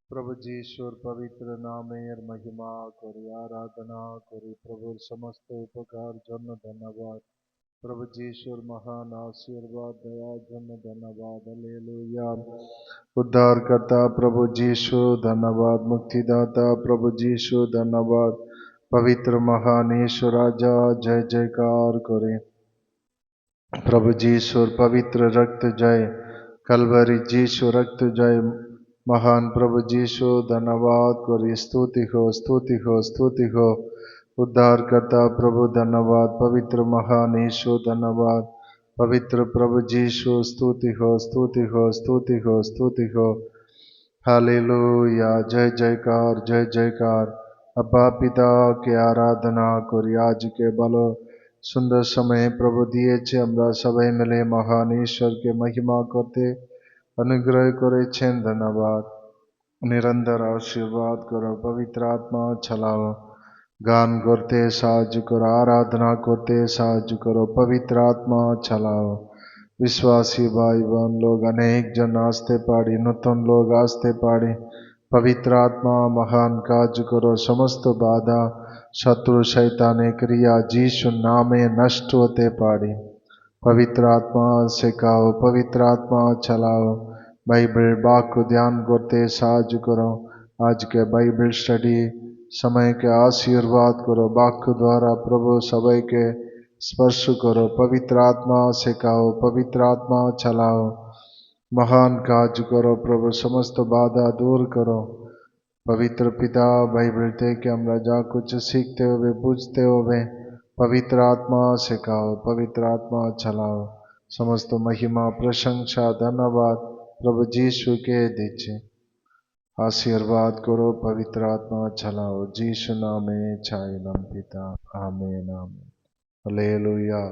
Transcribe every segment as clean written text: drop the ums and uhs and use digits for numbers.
प्रभु जीशुर पवित्र नामेर महिमा करी आराधना करी प्रभुर समस्त उपकार जन्म धन्यवाद प्रभु जीशुर महान आशीर्वाद दया जन्म धन्यवाद हालेलुया उद्धार करता प्रभु जीशु धन्यवाद मुक्तिदाता प्रभु जीशु धन्यवाद पवित्र महान ईश्वर राजा जय जयकार करें प्रभु जीशुर पवित्र रक्त जय कलवरी जीशु रक्त जय महान प्रभु जीशु धन्यवाद करी स्तुति हो स्तुति हो स्तुति हो उद्धार करता प्रभु धन्यवाद पवित्र महान यीशु धन्यवाद पवित्र प्रभु जीशु स्तुति हो स्तुति हो स्तुति हो स्तुति हो हालेलुया जय जयकार जय जयकार अब्बा पिता के आराधना करी आज के बलो सुंदर समय प्रभु दिए আমরা সবাই মিলে মহান ঈশ্বরকে মহিমা করতে अनुग्रह করেছেন धन्यवाद निरंतर आशीर्वाद करो पवित्र आत्मा छलाओ गान करते साहाয্য करो आराधना करते साहाয্য करो पवित्र आत्मा छलाओ विश्वासी भाई बहन लोग अनेक जन आस्ते पाड़ी नूतन लोग आस्ते पाड़ी पवित्र आत्मा महान काज करो समस्त बाधा शत्रु शैताने क्रिया जीशु नामे नष्ट होते पाड़ी पवित्र आत्मा सिखाओ पवित्र आत्मा चलाओ बाइबल बाग को ध्यान करते साहाয্য करो आज के बाइबल स्टडी समय के आशीर्वाद करो बाग द्वारा प्रभु सबै के स्पर्श करो पवित्र आत्मा सिखाओ पवित्र आत्मा चलाओ महान काज करो प्रभु समस्त बाधा दूर करो पवित्र पिता बाइबल থেকে আমরা যা कुछ सीखते हुए बुझते हुए पवित्र आत्मा सिखाओ पवित्र आत्मा चलाओ समस्त महिमा प्रशंसा धन्यवाद प्रभु यीशु के दीजिए आशीर्वाद करो पवित्र आत्मा चलाओ यीशु नाम में चाइलम पिता आमीन आमीन हालेलुया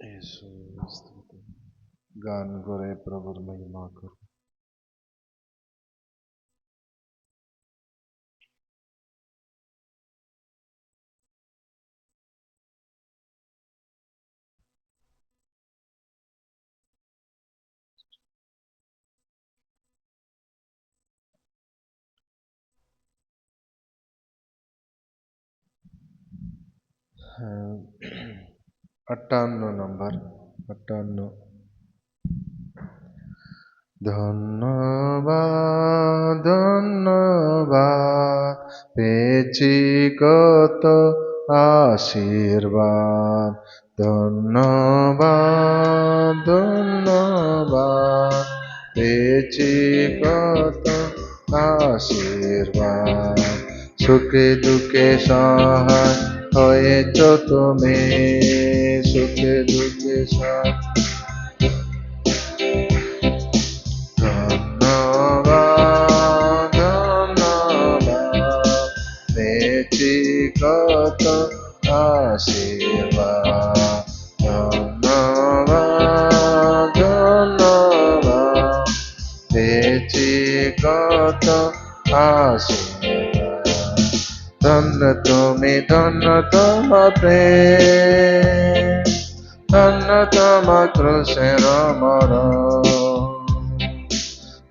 यीशु स्तुति गान करे प्रभुर महिमा करो अट्ठावन नंबर 58 ধন্যবাদ ধন্যবাদ পেয়েছি কত আশীর্বাদ ধন্যবাদ ধন্যবাদ পেয়েছি কত আশীর্বাদ সুখে দুঃখে সহায় হয়েছ তুমি সুখে দুঃখে সহায় কত আশীর্বাদ ধন্যবাদ ধন্যবাদ পেয়েছি কত আশীর্বাদ ধন্য তুমি ধন্য তোমার প্রেম ধন্য তোমার ক্রুশের মরণ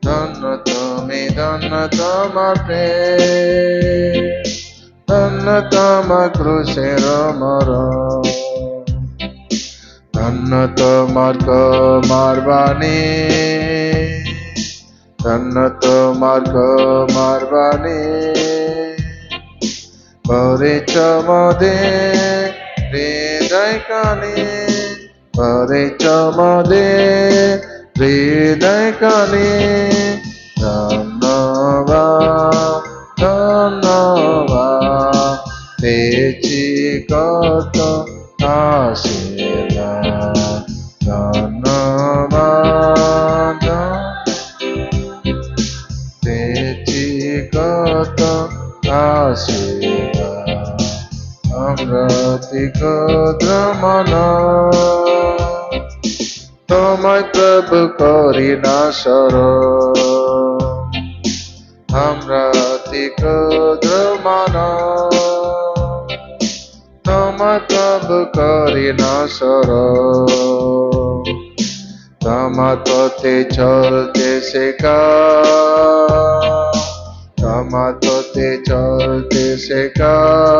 ধন্য তুমি ধন্য তোমার প্রেম ধন্য তোমার ক্রুশের মরণ ধন্য তোমার ক্ষমার বাণী ধন্য তোমার ক্ষমার বাণী করেছ মোদের হৃদয় কানে করেছ মোদের হৃদয় কানে ধন্যবাদ ধন্যবাদ পেয়েছি কত আশীর্বাদ ধন্যবাদ পেয়েছি কত আশীর্বাদ আমরা ক্ষুদ্র মনা তোমায় প্রভু করি না শরণ আমরা ক্ষুদ্র মানব তোমায় প্রভু করি না শরণ তোমার পথে চলতে শেখাও, তোমার পথে চলতে শেখাও,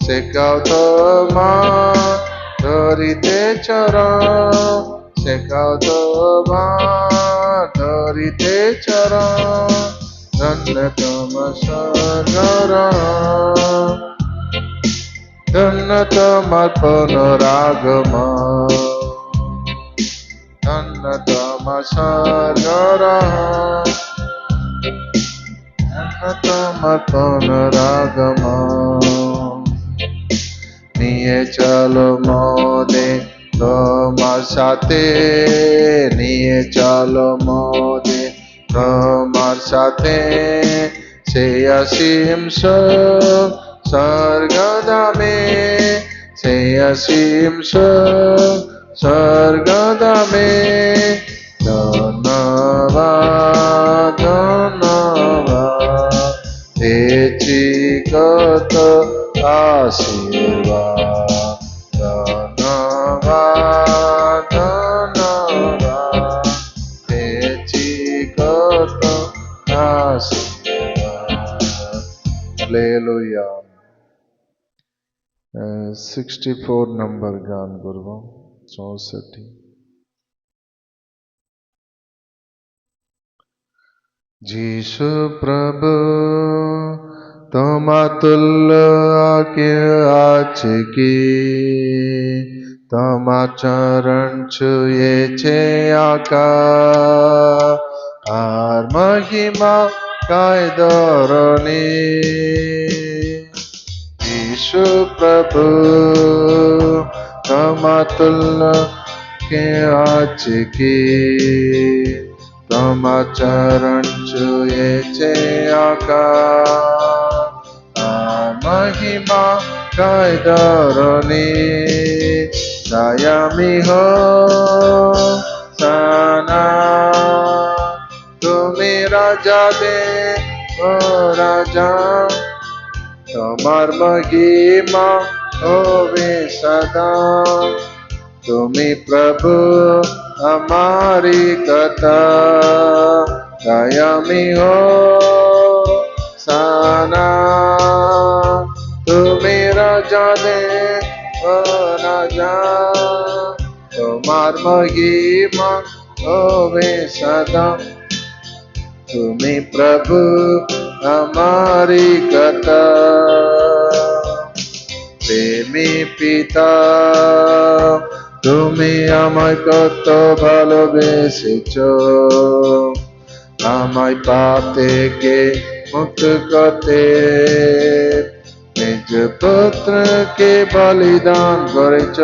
শেখাও তোমার ধরিতে চরণ, শেখাও তোমার ধরিতে চরণ, ধন্য তোমার স্বর্গরাম, ধন্য তোমার পুনরাগমন, ধন্য তোমার স্বর্গরাম, ধন্য তোমার পুনরাগমন। নিয়ে চলো মোদে তোমার সাথে, নিয়ে চলো মোদে তোমার সাথে, সেই অসীম সুখ স্বর্গধামে, সেই অসীম সুখ স্বর্গধামে। ধন্যবাদ ধন্যবাদ পেয়েছি কত আশীর্বাদ, ধন্যবাদ ধন্যবাদ পেয়েছি কত আশীর্বাদ। হালেলুয়া। 64 নম্বর গান করব, 64। যিশু প্রভু তোমা তুল্য কে আছে কি, তোমা চরণ ছুঁয়েছে আকাশ, আর মহিমা গায় ধরণী। যিশু প্রভু তোমা তুল্য কে আছে কি, তোমার চরণ ছুঁয়েছে আকাশ, আর মহিমা গায় ধরণী। তাই আমি হোসানা, তুমি রাজাদের ও রাজা, তোমার মহিমা হবে সদা। তুমি প্রভু हमारी कथा, তাই আমি হোসানা, তুমি রাজাদের ও রাজা, তোমার মহিমা হবে সদা। তুমি প্রভু हमारी कथा। প্রেমী পিতা তুমি আমায় কত ভালোবেসেছ, আমায় পাপ থেকে মুক্ত করতে নিজ পুত্রকে বলিদান করেছ।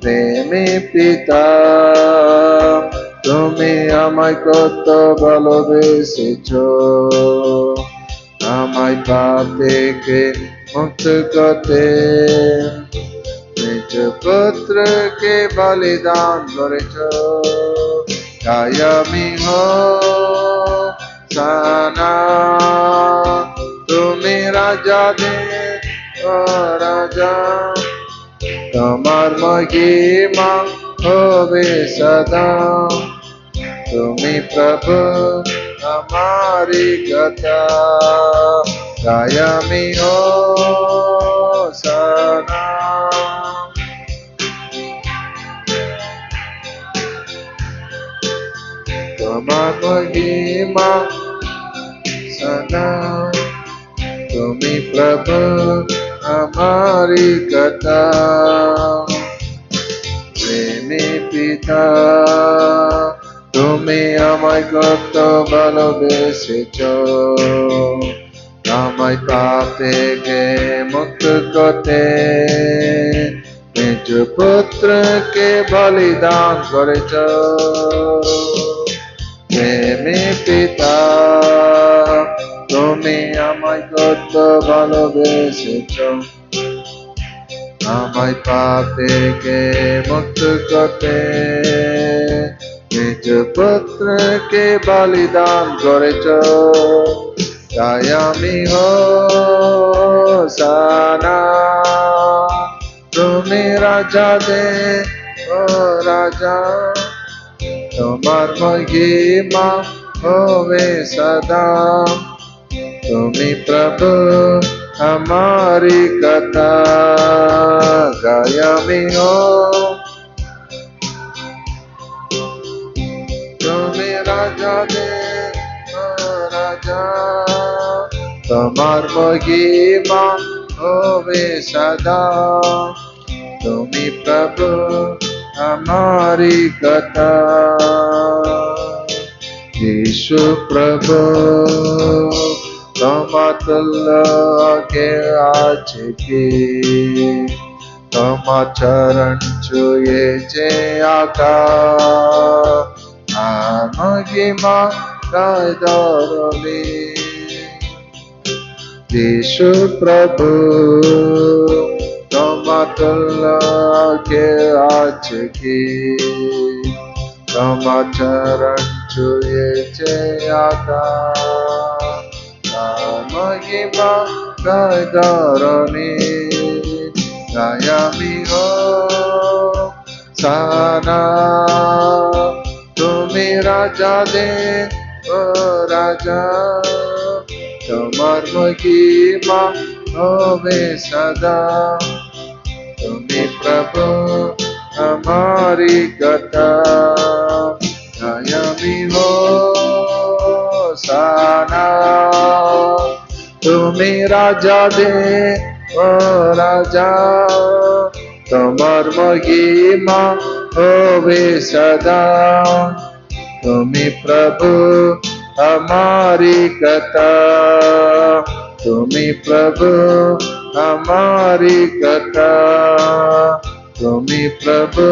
প্রেমী পিতা তুমি আমায় কত ভালোবেসেছ, আমায় পাপ থেকে মুক্ত করতে নিজ পুত্রকে বলিদান করেছ। তাই আমি হোসানা, তুমি রাজাদের ও রাজা, তোমার মহিমা হবে সদা। তুমি প্রভু हमारी कथा, তাই আমি হোসানা। তোমার মহিমা সদা, তুমি প্রভু हमारी कथा। প্রেমী পিতা তুমি আমায় কত ভালোবেসেছ, আমায় পাপ থেকে মুক্ত করতে নিজ পুত্রকে বলিদান করেছ। প্রেমী পিতা তুমি আমায় কত ভালোবেসেছ, আমায় পাপ থেকে মুক্ত করতে নিজ পুত্রকে বলিদান করেছ। তাই আমি হোসানা, তুমি রাজা দে ও রাজা তোমার মহিমা होवे सदा তুমি প্রভু हमारी कथा गायमी हो তুমি রাজা দে ও রাজা তোমার মহিমা होवे सदा তুমি প্রভু हमारी कथा यीशु प्रभु के आज की चरण छुए जे आका महिमा दौरली यीशु प्रभु के आज की चरण छुए जे आका महिमा दौरली गायमी हो साना তুমি রাজা দে ও রাজা তোমার মহিমা হবে সদা তুমি প্রভু हमारी कथा गायमी हो साना তুমি রাজা দে ও রাজা তোমার মহিমা होवे सदा তুমি প্রভু हमारी कथा তুমি প্রভু हमारी कथा তুমি প্রভু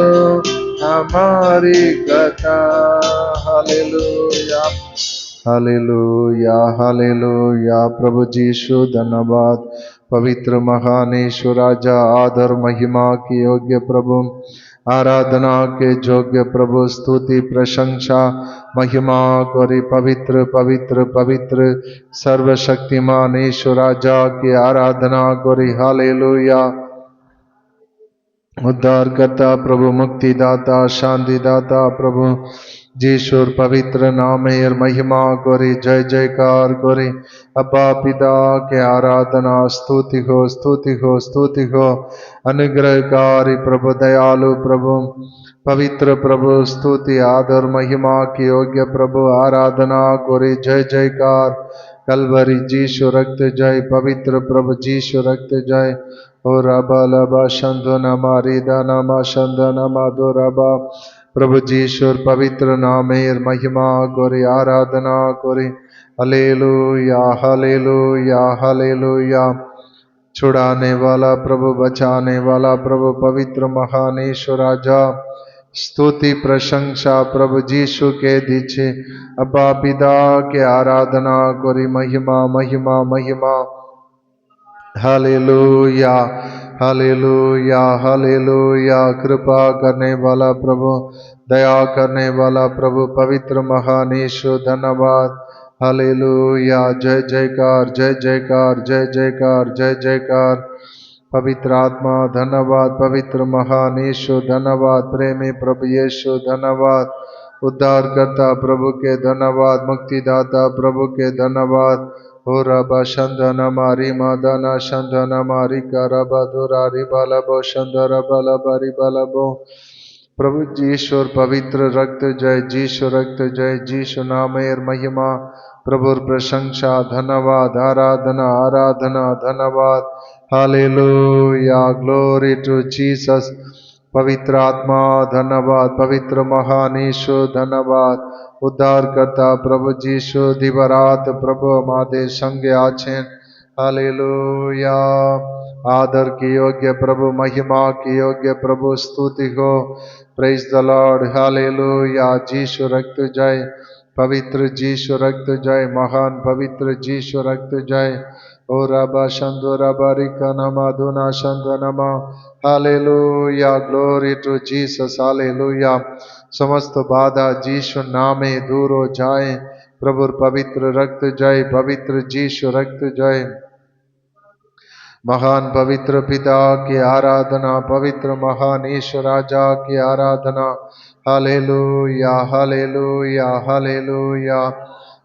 हमारी कथा हालेलुया हालेलुया हालेलुया प्रभु यीशु धन्यवाद पवित्र महान ईश्वर राजा आदर महिमा की योग्य प्रभु आराधना के योग्य प्रभु स्तुति प्रशंसा महिमा करी पवित्र पवित्र पवित्र सर्वशक्तिमान ईश्वर राजा की आराधना करी हालेलुया उद्धारकर्ता प्रभु मुक्तिदाता शांतिदाता प्रभु जीशुर पवित्र नाम महिमा करी जय जयकार करी अब्बा पिता के आराधना स्तुति हो स्तुति हो स्तुति हो अनुग्रहकारी प्रभु दयालु प्रभु पवित्र प्रभु स्तुति आदर महिमा की योग्य प्रभु आराधना करी जय जयकार कलवरी जीशु रक्त जय पवित्र प्रभु जीशु रक्त जय ओ रबा लबा शंधु नमा रिदा नमा शंध नमा दो रबा प्रभु जीशुर पवित्र नामेर महिमा करे आराधना करे हालेलुया हालेलुया हालेलुया छुड़ाने वाला प्रभु बचाने वाला प्रभु पवित्र महान ईश्वर राजा स्तुति प्रशंसा प्रभु जीशु के दीछे अब्बा पिता के आराधना करी महिमा महिमा महिमा हालेलुया हालेलुया हालेलुया कृपा करने वाला प्रभु दया करने वाला प्रभु पवित्र महान ईश्वर धन्यवाद हालेलुया जय जयकार जय जयकार जय जयकार जय जयकार पवित्र आत्मा धन्यवाद पवित्र महान ईश्वर धन्यवाद प्रेमी प्रभु यीशु धन्यवाद उद्धारकर्ता प्रभु के धन्यवाद मुक्तिदाता प्रभु के धन्यवाद हो रबा शंधना मारी मादाना शंधना मारी करबा दुरारी बालबो शंधर बलबरी बलबो प्रभु जीशुर पवित्र रक्त जय जीशु रक्त जय जीशु नामेर महिमा प्रभुर प्रशंसा धन्यवाद आराधना आराधना धन्यवाद हालेलुया ग्लोरी टू जीसस पवित्र आत्मा धन्यवाद पवित्र महान ईश्वर धन्यवाद उद्धार करता प्रभु जीशु दिवरात प्रभु हमारे संग आछेन हालेलुया आदर की योग्य प्रभु महिमा की योग्य प्रभु स्तुति हो प्रेज द लॉर्ड हालेलुया जीशु रक्त जय पवित्र जीशु रक्त जय महान पवित्र जीशु रक्त जय ओ रबा शंदो रबा रिका नमा धुना शंद नमा hallelujah glory to Jesus hallelujah समस्त बाधा जीशु नामे दूर हो जाए प्रभु पवित्र रक्त जय पवित्र जीशु रक्त जय महान पवित्र पिता की आराधना, पवित्र महान ईश्वर राजा की आराधना। Hallelujah hallelujah hallelujah.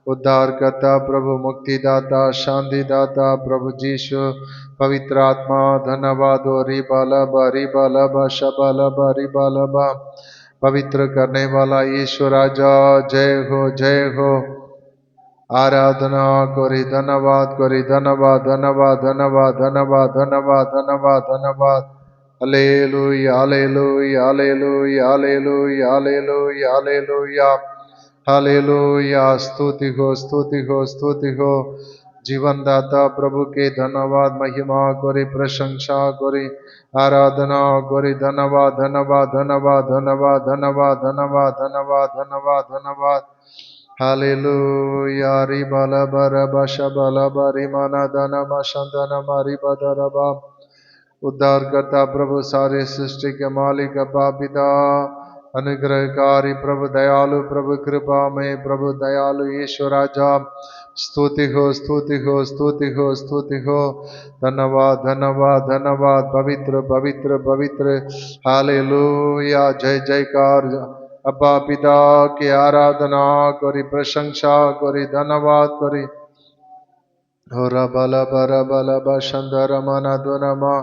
उद्धारकर्ता प्रभु, मुक्तिदाता, शांतिदाता प्रभु जीशु, पवित्र आत्मा धन्यवाद। रिबा लब शबा लब। पवित्र करने वाला ईश्वर राजा, जय हो जय हो। आराधना करी, धन्यवाद करी, धन्यवाद धन्यवाद धन्यवाद धन्यवाद धन्यवाद धन्यवाद धन्यवाद। Hallelujah hallelujah hallelujah hallelujah hallelujah hallelujah hallelujah. स्तुति हो स्तुति हो स्तुति हो। जीवन दाता प्रभु के धन्यवाद, महिमा करी, प्रशंसा करी, आराधना करी। धन्यवाद धन्यवाद धन्यवाद धन्यवाद धन्यवाद धन्यवाद धन्यवाद धन्यवाद धन्यवाद। हालेलुया। रिबला बरबा शबला बरी माना धनमा शंदना मारी बदरबा। उद्धारकर्ता प्रभु, सारे सृष्टि के मालिक अब्बा पिता, अनुग्रहकारी प्रभु, दयालु प्रभु, कृपा में प्रभु, दयालु ईश्वर राजा। स्तुति हो स्तुति हो स्तुति हो स्तुति हो। धन्यवाद धन्यवाद धन्यवाद। पवित्र पवित्र पवित्र। हालेलुया। जय जयकार। अब्बा पिता की आराधना करी, प्रशंसा करी, धन्यवाद करी। बल शंदर मना दुनमा।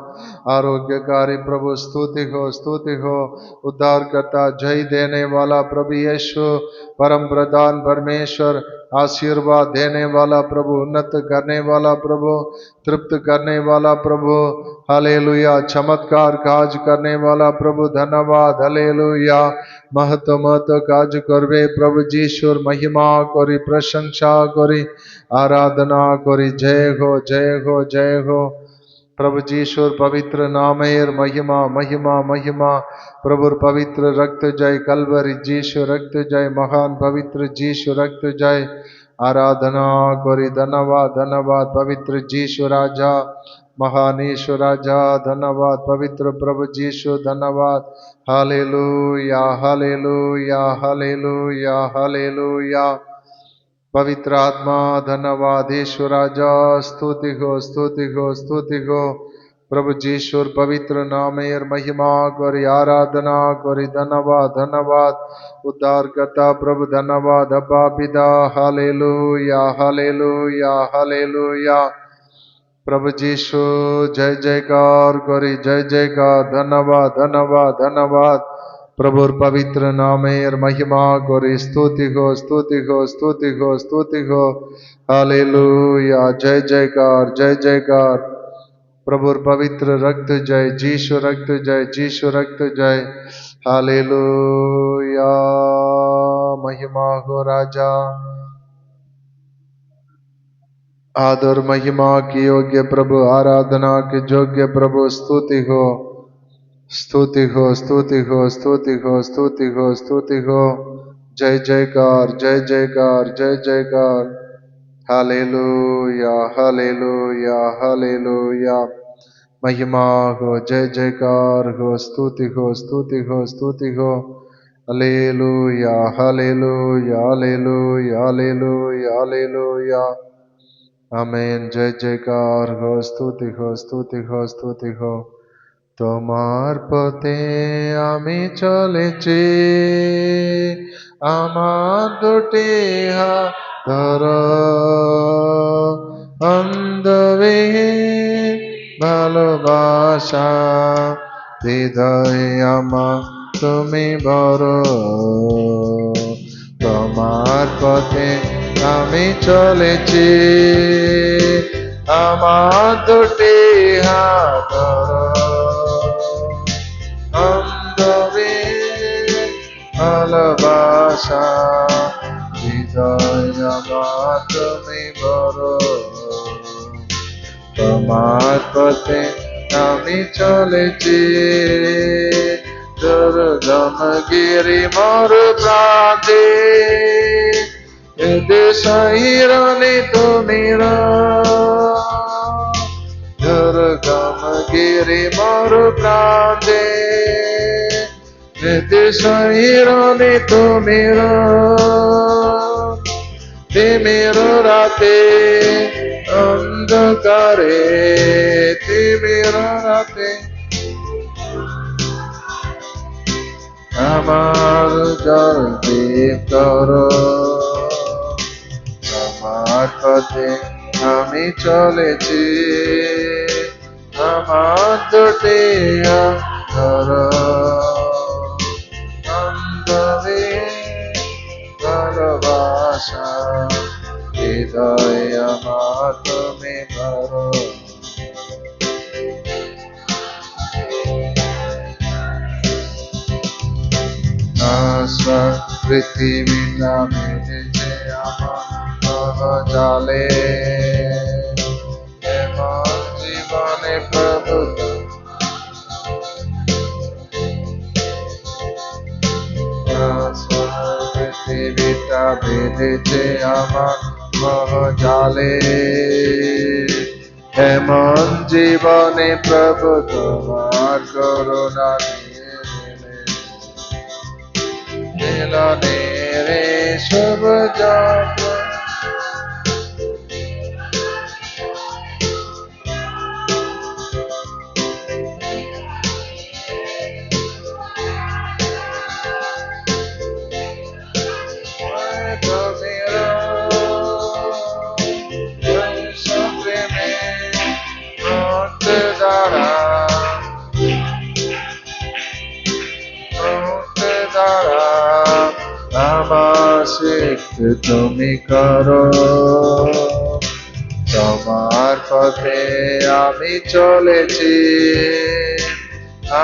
आरोग्यकारी प्रभु, स्तुति हो। उद्धार करता, जय देने वाला प्रभु यीशु, परम प्रधान परमेश्वर, आशीर्वाद देने वाला प्रभु, उन्नत करने वाला प्रभु, तृप्त करने वाला प्रभु। हालेलुया। चमत्कार काज करने वाला प्रभु, धन्यवाद। हालेलुया। महत्व काज करवे प्रभु जीशुर, महिमा करी, प्रशंसा करी, आराधना करी। जय हो जय हो जय हो। प्रभु जीशुर पवित्र नामेर महिमा महिमा महिमा। प्रभुर पवित्र रक्त जय, कलवरी जीशु रक्त जय, महान पवित्र जीशु रक्त जय। आराधना करी, धन्यवाद धन्यवाद। पवित्र जीशु राजा, महान ईश्वर राजा, धन्यवाद। पवित्र प्रभु जीशु, धन्यवाद। Hallelujah hallelujah hallelujah hallelujah. पवित्र आत्मा, धन्यवाद। ईश्वर राजा, स्तुति हो स्तुति हो स्तुति हो। प्रभु जीशुर पवित्र नामेर महिमा करी, आराधना करी, धन्यवाद धन्यवाद। उद्धार करता प्रभु, धन्यवाद। अब्बा पिता, हालेलुया हालेलुया हालेलुया। प्रभु जीशु, जय जयकार करी, जय जयकार। धन्यवाद धन्यवाद धन्यवाद। प्रभुर पवित्र नामेर महिमा करी, स्तुति हो स्तुति हो स्तुति हो स्तुति हो। हालेलुया। जय जयकार जय जयकार। प्रभुर पवित्र रक्त जय, जीशु रक्त जय, जीशु रक्त जय। हालेलुया। महिमा हो राजा। आदर महिमा की योग्य प्रभु, आराधना के योग्य प्रभु, स्तुति हो स्तुति हो स्तुति हो स्तुति हो स्तुति हो स्तुति हो। जय जयकार जय जयकार जय जयकार। Hallelujah hallelujah hallelujah. महिमा हो, जय जयकार हो, स्तुति हो स्तुति हो स्तुति हो। Hallelujah hallelujah hallelujah hallelujah hallelujah. Amen. जय जयकार हो, स्तुति हो स्तुति हो स्तुति हो। তোমার পথে আমি চলেছি, আমার দুটি হাত ধরো, অন্ধবিহীন ভালোবাসা হৃদয়ে আমার তুমি ভরো। তোমার পথে আমি চলেছি, আমার দুটি হাত ধরো, ভালোবাসা হৃদয় আমার তুমি ভরো। তোমার পথে আমি চলেছি, দুর্গম গিরি মোর প্রান্তে, দেশাইরানি তুমি দুর্গম গিরি মোর প্রান্তে, দেশাইরানি তুমি তিমির রাতে, অন্ধকার অন্ধকারে তিমির রাতে আমার জলদীপ করো, তোমার পথে আমি চলেছি, আমার দুটি ধরো অন্ধবে ভালোবাসা, হৃদয় আমার তুমি ভরো। পৃথিবীটা মেটেছে আমার জালে, এমন জীবনে প্রভু পৃথিবীটা বেঁধেছে আমার জালে, এমন জীবনে প্রভু তোমার করুণা মিলনে রে শুভ যাত্রা। তুমি করো, তোমার পথে আমি চলেছি,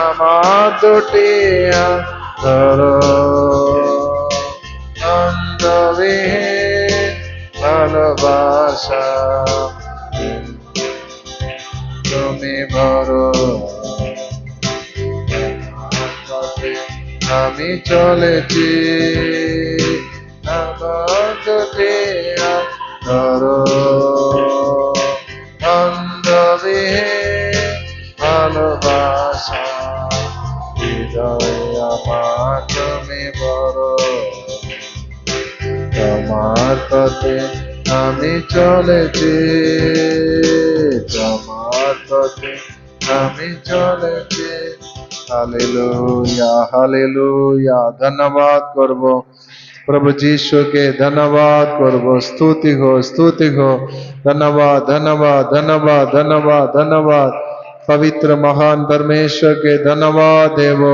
আমার দুটি ধরো অন্ধবিহীন ভালোবাসা, তুমি ভরো, আমি চলেছি, আমার দুটি ধরো অন্ধবিহীন ভালোবাসা, হৃদয় আমার তুমি বড়, তোমার পথে আমি চলেছি, তোমার পথে আমি চলেছি। হালেলুয়া হালেলুয়া, ধন্যবাদ করব प्रभु जीशु के, धन्यवाद करबो, स्तुति हो, धन्यवाद धन्यवाद धन्यवाद धन्यवाद धन्यवाद पवित्र महान परमेश्वर के धन्यवाद देवो,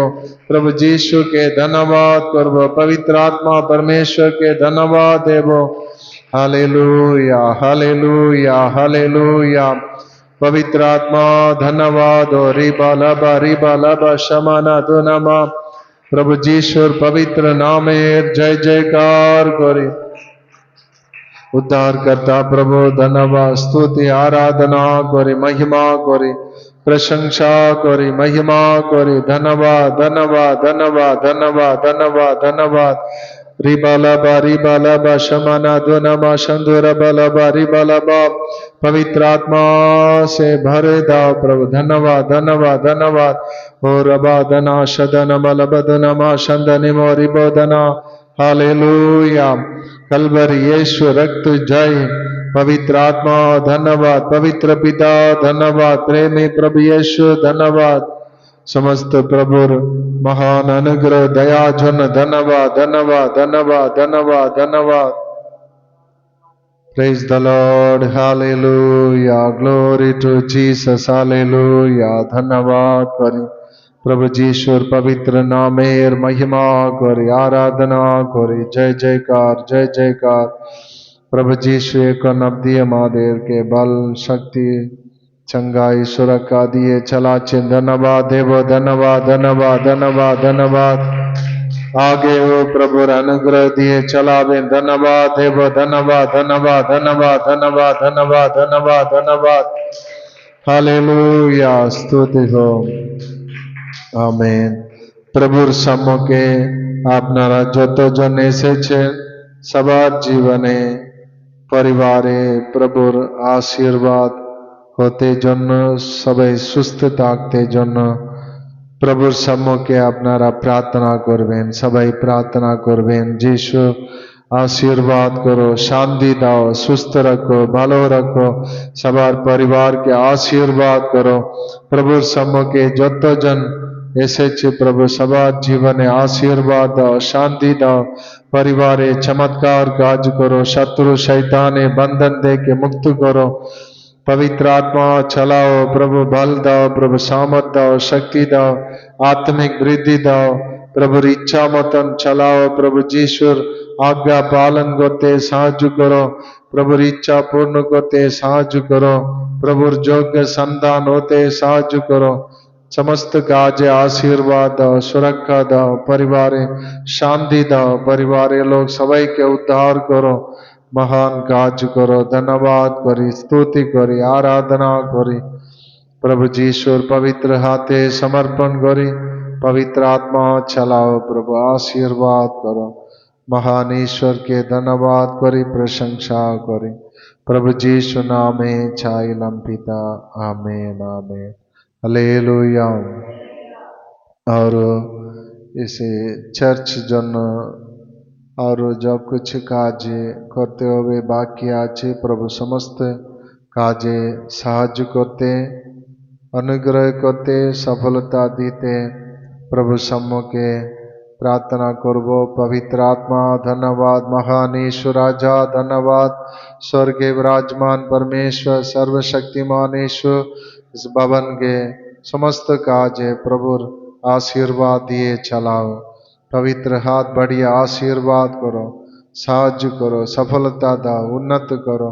प्रभु जीशु के धन्यवाद करबो, पवित्र आत्मा परमेश्वर के धन्यवाद देवो। हालेलुया हालेलुया हालेलुया, पवित्र आत्मा धन्यवाद हो, रिबा लबा शमाना दुनमा, प्रभु जीशुर पवित्र नामेर जय जयकार करी। उद्धार करता प्रभु धन्यवाद, स्तुति आराधना करी, महिमा करी, प्रशंसा करी, महिमा करी, धन्यवाद धन्यवाद धन्यवाद धन्यवाद धन्यवाद धन्यवाद। रिबाला शमाना दुनमा शंदुर बलबा रिबाला, पवित्र आत्मा से भरे दाओ प्रभु, धन्यवाद धन्यवाद धन्यवाद। ओ रबा दना शदन मलबदनमा शंदनिमो रिबोदना, हालेलुया। कलवरी यीशु रक्त जय, पवित्र आत्मा धन्यवाद, पवित्र पिता धन्यवाद, प्रेमी प्रभु यीशु धन्यवाद, समस्त प्रभुर महान अनुग्रह दया जन धन्यवाद धन्यवाद धन्यवाद धन्यवाद धन्यवाद। Praise the Lord, hallelujah, glory to Jesus, hallelujah। धन्यवाद करी प्रभु जीशुर पवित्र नामेर महिमा करी, आराधना करी, जय जयकार जय जयकार। प्रभु जीशु एक नब्दिय मादेर के बल शक्ति चंगाई सुरक्षा दिए चला चे, धन्यवाद देवो, धन्यवाद धन्यवाद धन्यवाद धन्यवाद। आगे हो प्रभु अनुग्रह दिए चलावे, धन्यवाद देवो, धन्यवाद धन्यवाद धन्यवाद धन्यवाद धन्यवाद धन्यवाद धन्यवाद। हालेलुया, स्तुति हो, आमेन। प्रभुर सम्मुखे आपनारा যতজন এসেছেন সবার জীবনে পরিবারে প্রভুর আশীর্বাদ হতে জন্য, সবাই সুস্থ থাকতে জন্য প্রভুর সম্মুখে আপনারা প্রার্থনা করবেন, সবাই প্রার্থনা করবেন। যিশু आशीर्वाद करो, शांति दाओ, सुस्त रखो, ভালো রাখো, সবার পরিবারকে আশীর্বাদ করো। প্রভুর সম্মুখে যতজন এসেছে প্রভু সবার জীবনে আশীর্বাদ দাও, শান্তি দাও, পরিবারে চমৎকার কাজ করো, শত্রু শैताने बंधन दे के मुक्त करो। पवित्र आत्मा चलाओ प्रभु, बल दाओ प्रभु, सामर्थ दाओ, शक्ति दाओ, आत्मिक वृद्धि दाओ प्रभु, इच्छा मतन चलाओ प्रभु जीशुर आज्ञा पालन करते साहाय्य करो प्रभु, इच्छा पूर्ण करते साहाय्य करो प्रभु, योग्य संतान होते साहाय्य करो। समस्त काजे आशीर्वाद दाओ, सुरक्षा दाओ, परिवारे शांति दाओ, परिवारे लोग सबाई के उद्धार करो। महान काज करो, धन्यवाद करी, स्तुति करी, आराधना करी प्रभु जीशुर पवित्र हाथे समर्पण करी। पवित्र आत्मा चलाओ प्रभु, आशीर्वाद करो। महान ईश्वर के धन्यवाद करी, प्रशंसा करी प्रभु जीशु नामे चाइलम पिता, आमेन आमेन, हालेलुया। और इसे चर्च जन और जो कुछ काजे करते हुए बाकी आछे प्रभु समस्त काजे साहाय्य करते, अनुग्रह करते, सफलता दीते प्रभु सम्मुखे प्रार्थना करब। पवित्र आत्मा धन्यवाद, महान ईश्वर राजा धन्यवाद, स्वर्गे विराजमान परमेश्वर सर्वशक्तिमान ईश्वर, इस भवन के समस्त काजे प्रभु आशीर्वाद दिए चलाओ। पवित्र हाथ बढ़िया आशीर्वाद करो, साहाय्य करो, सफलता दाओ, उन्नत करो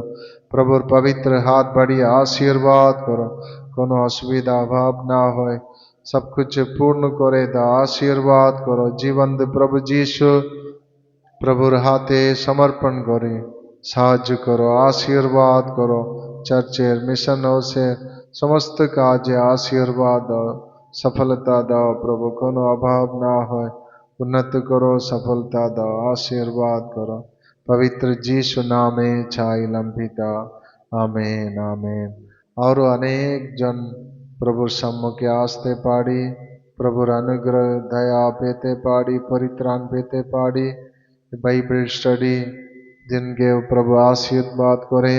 प्रभु, पवित्र हाथ बढ़िया आशीर्वाद करो, कोनो असुविधा अभाव ना होए, सब कुछ पूर्ण करे दा आशीर्वाद करो। जीवन दे प्रभु जीशु प्रभुर हाथे समर्पण करे, साहाय्य करो, आशीर्वाद करो। चर्चेर मिशन से समस्त काजे आशीर्वाद दाओ, सफलता दाओ प्रभु, कोनो अभाव ना होए, उन्नत करो, सफलता दो, आशीर्वाद करो। पवित्र जीशु नामे चाइलम पिता, आमेन आमेन। और अनेक जन प्रभु सम्मुखे आस्ते पाड़ी, प्रभुर अनुग्रह दया पेते पाड़ी, परित्राण पेते पाड़ी, बाइबल स्टडी जिनके प्रभु आशीर्वाद करे,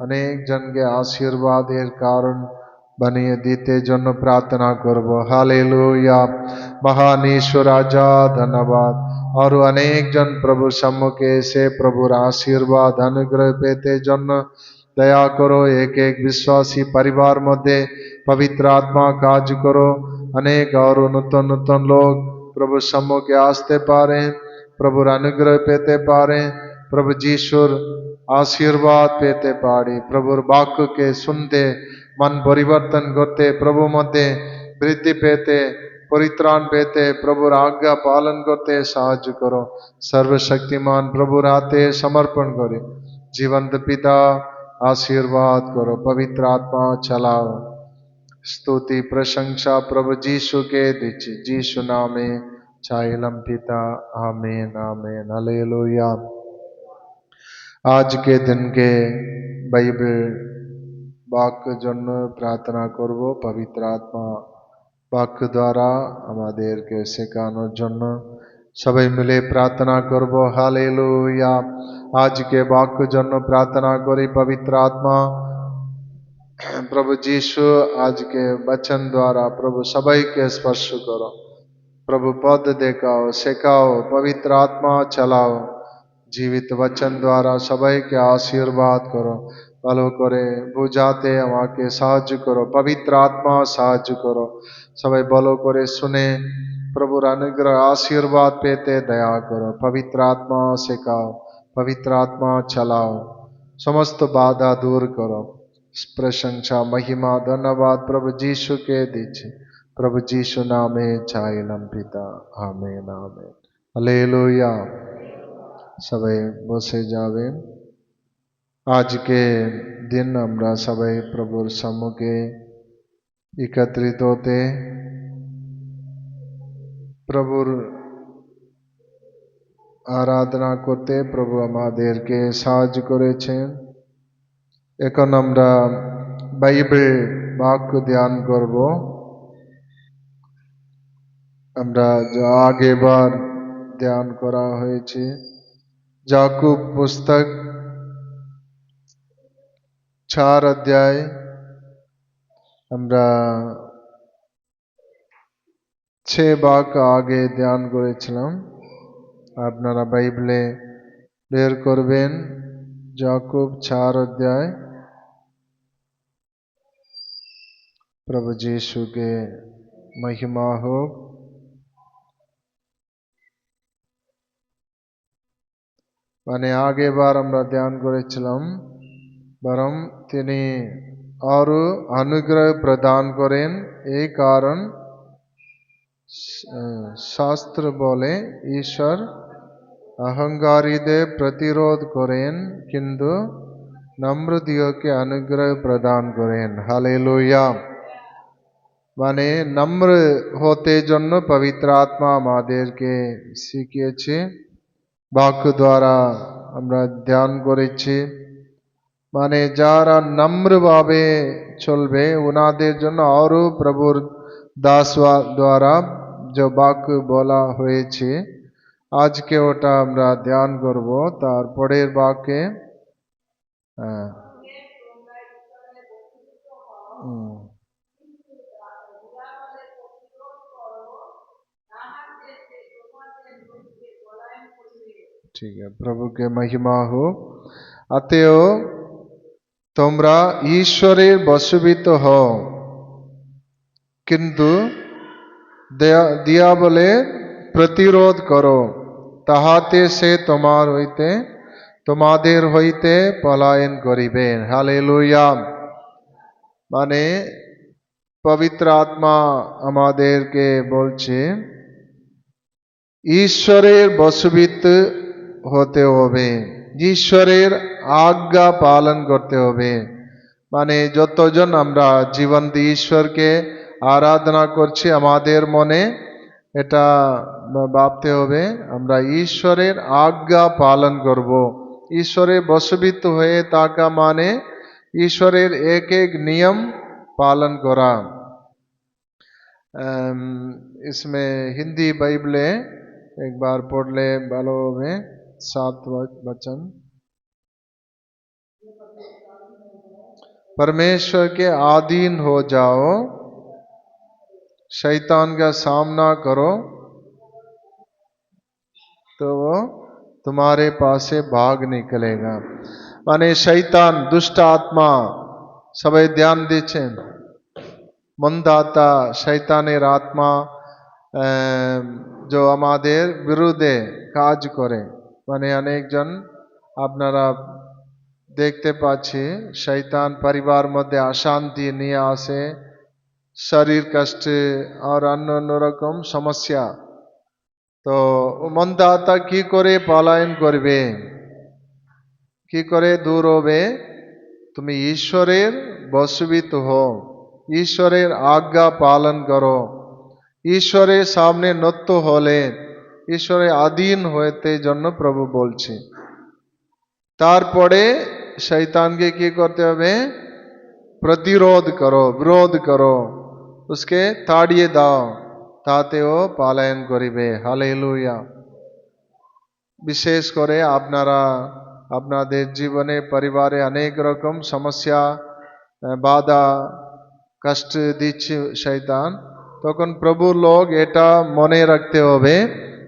अनेक जन के आशीर्वाद कारण बनिए दीते जन प्रार्थना करब। हालेलुया। महान ईश्वर राजा धन्यवाद। और अनेक जन प्रभु सम्मुखे से प्रभुर आशीर्वाद अनुग्रह पेते जन दया करो। एक एक विश्वासी परिवार मध्य पवित्र आत्मा काज करो। अनेक और नूतन नूतन लोग प्रभु सम्मुखे आस्ते पारे, प्रभुर अनुग्रह पेते पारे, प्रभु जीशुर आशीर्वाद पेते पाड़ी, प्रभुर वाक्य के सुनते मन परिवर्तन करते, प्रभु मध्य वृद्धि पेते, परित्राण पेते, प्रभुर आज्ञा पालन करते साहाय्य करो। सर्वशक्तिमान प्रभु हाथे समर्पण करे। जीवंत पिता आशीर्वाद करो, पवित्र आत्मा चलाओ। स्तुति प्रशंसा प्रभु जीशु के दीची, जीशु नामे चाइलम पिता, आमेन आमेन, हालेलुया। आज के दिन के बाइबल वाक्य जन प्रार्थना करब। पवित्र आत्मा वाक्य द्वारा हमादेर के शेखानोर जन्य सबाई मिले प्रार्थना करब। हालेलुया। आज के वाक्य जन्य प्रार्थना करी। पवित्र आत्मा प्रभु जीशु आज के वचन द्वारा प्रभु सबाई के स्पर्श करो, प्रभु पद देखाओ, सिखाओ, पवित्र आत्मा चलाओ। जीवित वचन द्वारा सबाई के आशीर्वाद करो, भलो करे बुझाते আমাকে সাহায্য करो। पवित्र आत्मा साहाय्य करो, सबाई भलो करे सुने, प्रभुर अनुग्रह आशीर्वाद पेते दया करो। पवित्र आत्मा सिखाओ, पवित्र आत्मा चलाओ, समस्त बाधा दूर करो। प्रशंसा महिमा धन्यवाद प्रभु जीशु के दीजिए। प्रभु जीशु नामे चाइलम पिता, आमेन आमेन, हालेलुया। सबाई बसे जावे। आज के दिन हमरा सबाई प्रभुर सम्मुखे एकत्रित होते प्रभुर आराधना करते प्रभु আমাদেরকে সাহায্য করেছেন। এখন আমরা বাইবেল বাক্য ধ্যান করব। আমরা যা আগেবার ধ্যান করা হয়েছে याकूब पुस्तक 4 अध्याय আমরা 6 বাক্য আগে ধ্যান করেছিলাম। আপনারা বাইবেলে বের করবেন याकूब 4 अध्याय। प्रभु यीशु के महिमा हो। মানে আগেবার আমরা ধ্যান করেছিলাম বরং তিনি আরো অনুগ্রহ প্রদান করেন এই কারণ শাস্ত্র বলে ঈশ্বর অহংকারীদের প্রতিরোধ করেন কিন্তু নম্রদিগকে অনুগ্রহ প্রদান করেন। হালেলুয়া। মানে নম্র হতে জন্য পবিত্র আত্মা আমাদেরকে শিখিয়েছে, বাক্য দ্বারা আমরা ধ্যান করেছি। মানে যারা নম্রভাবে চলবে ওনাদের জন্য আরো প্রভুর দাস দ্বারা যে বাক্য বলা হয়েছে আজকে ওটা আমরা ধ্যান করব। তারপরের বাক্যে ठीक है, प्रभु के महिमा हो। अतएव তোমরা ঈশ্বরের বশীভূত হও, কিন্তু দিয়াবলের প্রতিরোধ করো, তাহাতে সে তোমাদের হইতে পলায়ন করিবে। হালেলুয়া। মানে পবিত্র আত্মা আমাদেরকে বলছে ঈশ্বরের বশীভূত হতে হবে, ঈশ্বরের আজ্ঞা পালন করতে হবে। মানে যতজন আমরা জীবন্ত ঈশ্বরকে আরাধনা করছি আমাদের মনে এটা ভাবতে হবে আমরা ঈশ্বরের আজ্ঞা পালন করব। ঈশ্বরের বশীভূত হয়ে থাকা মানে ঈশ্বরের এক এক নিয়ম पालन करा। इसमें हिंदी बाइबले एक बार पढ़ ले बालों में 7 वचन। परमेश्वर के अधीन हो जाओ, शैतान का सामना करो तो वो तुम्हारे पास से भाग निकलेगा। माने शैतान दुष्ट आत्मा সবাই ধ্যান দিচ্ছেন মন্দাতা শয়তানের আত্মা जो আমাদের বিরুদ্ধে কাজ করে। মানে অনেকজন আপনারা দেখতে পাচ্ছি শয়তান পরিবার মধ্যে অশান্তি নিয়ে আসে, শরীর কষ্ট আর অন্য রকম সমস্যা। তো মন্দাতা কি করে পলায়ন করবে, কি করে দূর হবে? তুমি ঈশ্বরের বশীভূত হও, ঈশ্বরের আজ্ঞা পালন করো, ঈশ্বরের সামনে নত হলে ঈশ্বরের অধীন হতে জন্য প্রভু বলছে। তারপরে শয়তানকে কি করতে হবে? প্রতিরোধ করো, বিরোধ করো, उसके তাড়িয়ে দাও, তাতে ও পলায়ন করিবে। হালেলুয়া। বিশেষ করে আপনারা আপনাদের জীবনে পরিবারে অনেক রকম সমস্যা বাধা কষ্ট দিচ্ছে শয়তান, তখন প্রভুর লোক এটা মনে রাখতে হবে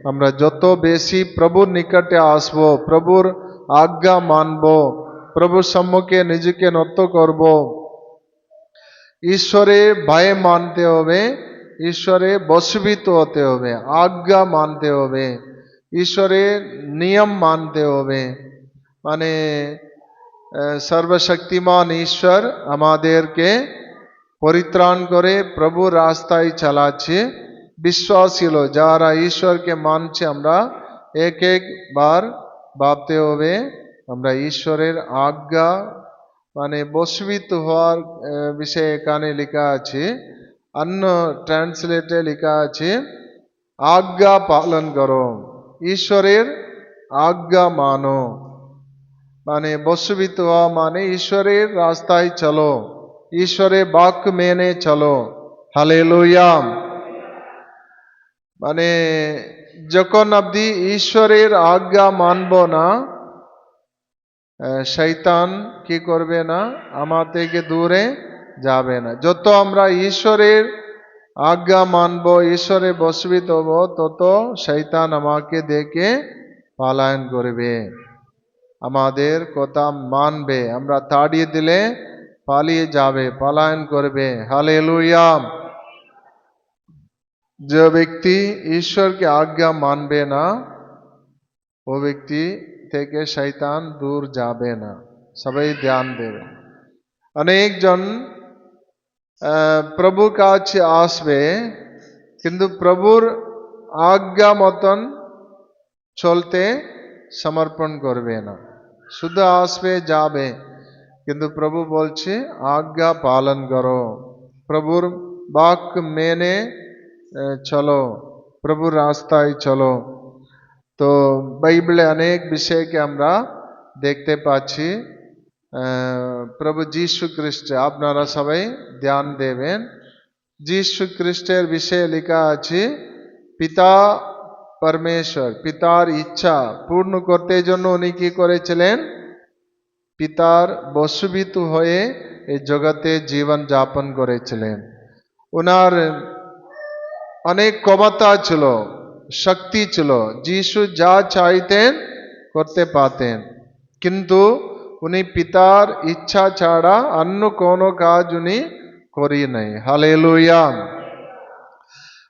আমরা যত বেশি প্রভুর নিকটে আসব, প্রভুর আজ্ঞা মানব, প্রভুর সম্মুখে নিজেকে নত করব, ঈশ্বরের ভয় মানতে হবে, ঈশ্বরের বশীভূত হতে হবে, আজ্ঞা মানতে হবে, ঈশ্বরের নিয়ম মানতে হবে। মানে সর্বশক্তিমান ঈশ্বর আমাদেরকে পরিত্রাণ করে প্রভু রাস্তায় চালাচ্ছে। বিশ্বাসীল যারা ঈশ্বরকে মানছে আমরা এক একবার ভাবতে হবে আমরা ঈশ্বরের আজ্ঞা মানে বশীভূত হওয়ার বিষয়ে এখানে লেখা আছে, অন্য ট্রান্সলেটে লেখা আছে আজ্ঞা পালন করো, ঈশ্বরের আজ্ঞা মানো। মানে বশীভূত হওয়া মানে ঈশ্বরের রাস্তায় চলো, ঈশ্বরের বাক্য মেনে চলো। হালেলুয়া। মানে যখন অবধি ঈশ্বরের আজ্ঞা মানব না, শয়তান কি করবে না, আমার থেকে দূরে যাবে না। যত আমরা ঈশ্বরের আজ্ঞা মানব, ঈশ্বরে বশীভূত হব, তত শয়তান আমাকে দেখে পলায়ন করবে, আমাদের কথা মানবে, আমরা তাড়িয়ে দিলে পালিয়ে যাবে, পলায়ন করবে। হালেলুয়া। যে ব্যক্তি ঈশ্বরকে আজ্ঞা মানবে না, ও ব্যক্তি থেকে শয়তান দূর যাবে না। সবাই ধ্যান দেবে। অনেকজন প্রভু কাছে আসবে, কিন্তু প্রভুর আজ্ঞা মতন চলতে সমর্পণ করবে না, শুধু আসবে যাবে, কিন্তু প্রভু বলছে আজ্ঞা পালন করো, প্রভুর বাক্য মেনে চলো, প্রভুর রাস্তায় চলো। তো বাইবেলে অনেক বিষয়কে আমরা দেখতে পাচ্ছি। প্রভু যীশু খ্রিস্ট, আপনারা সবাই ধ্যান দেবেন, যীশু খ্রিস্টের বিষয়ে লেখা আছে পিতা পরমেশ্বর, পিতার ইচ্ছা পূর্ণ করতে জন্য উনি কি করেছিলেন, পিতার বশীভূত হয়ে এই জগতে জীবন যাপন করেছিলেন। ওনার অনেক ক্ষমতা ছিল, শক্তি ছিল, যিশু যা চাইতেন করতে পারতেন, কিন্তু উনি পিতার ইচ্ছা ছাড়া অন্য কোনো কাজ উনি করি নাই। হালেলুয়া।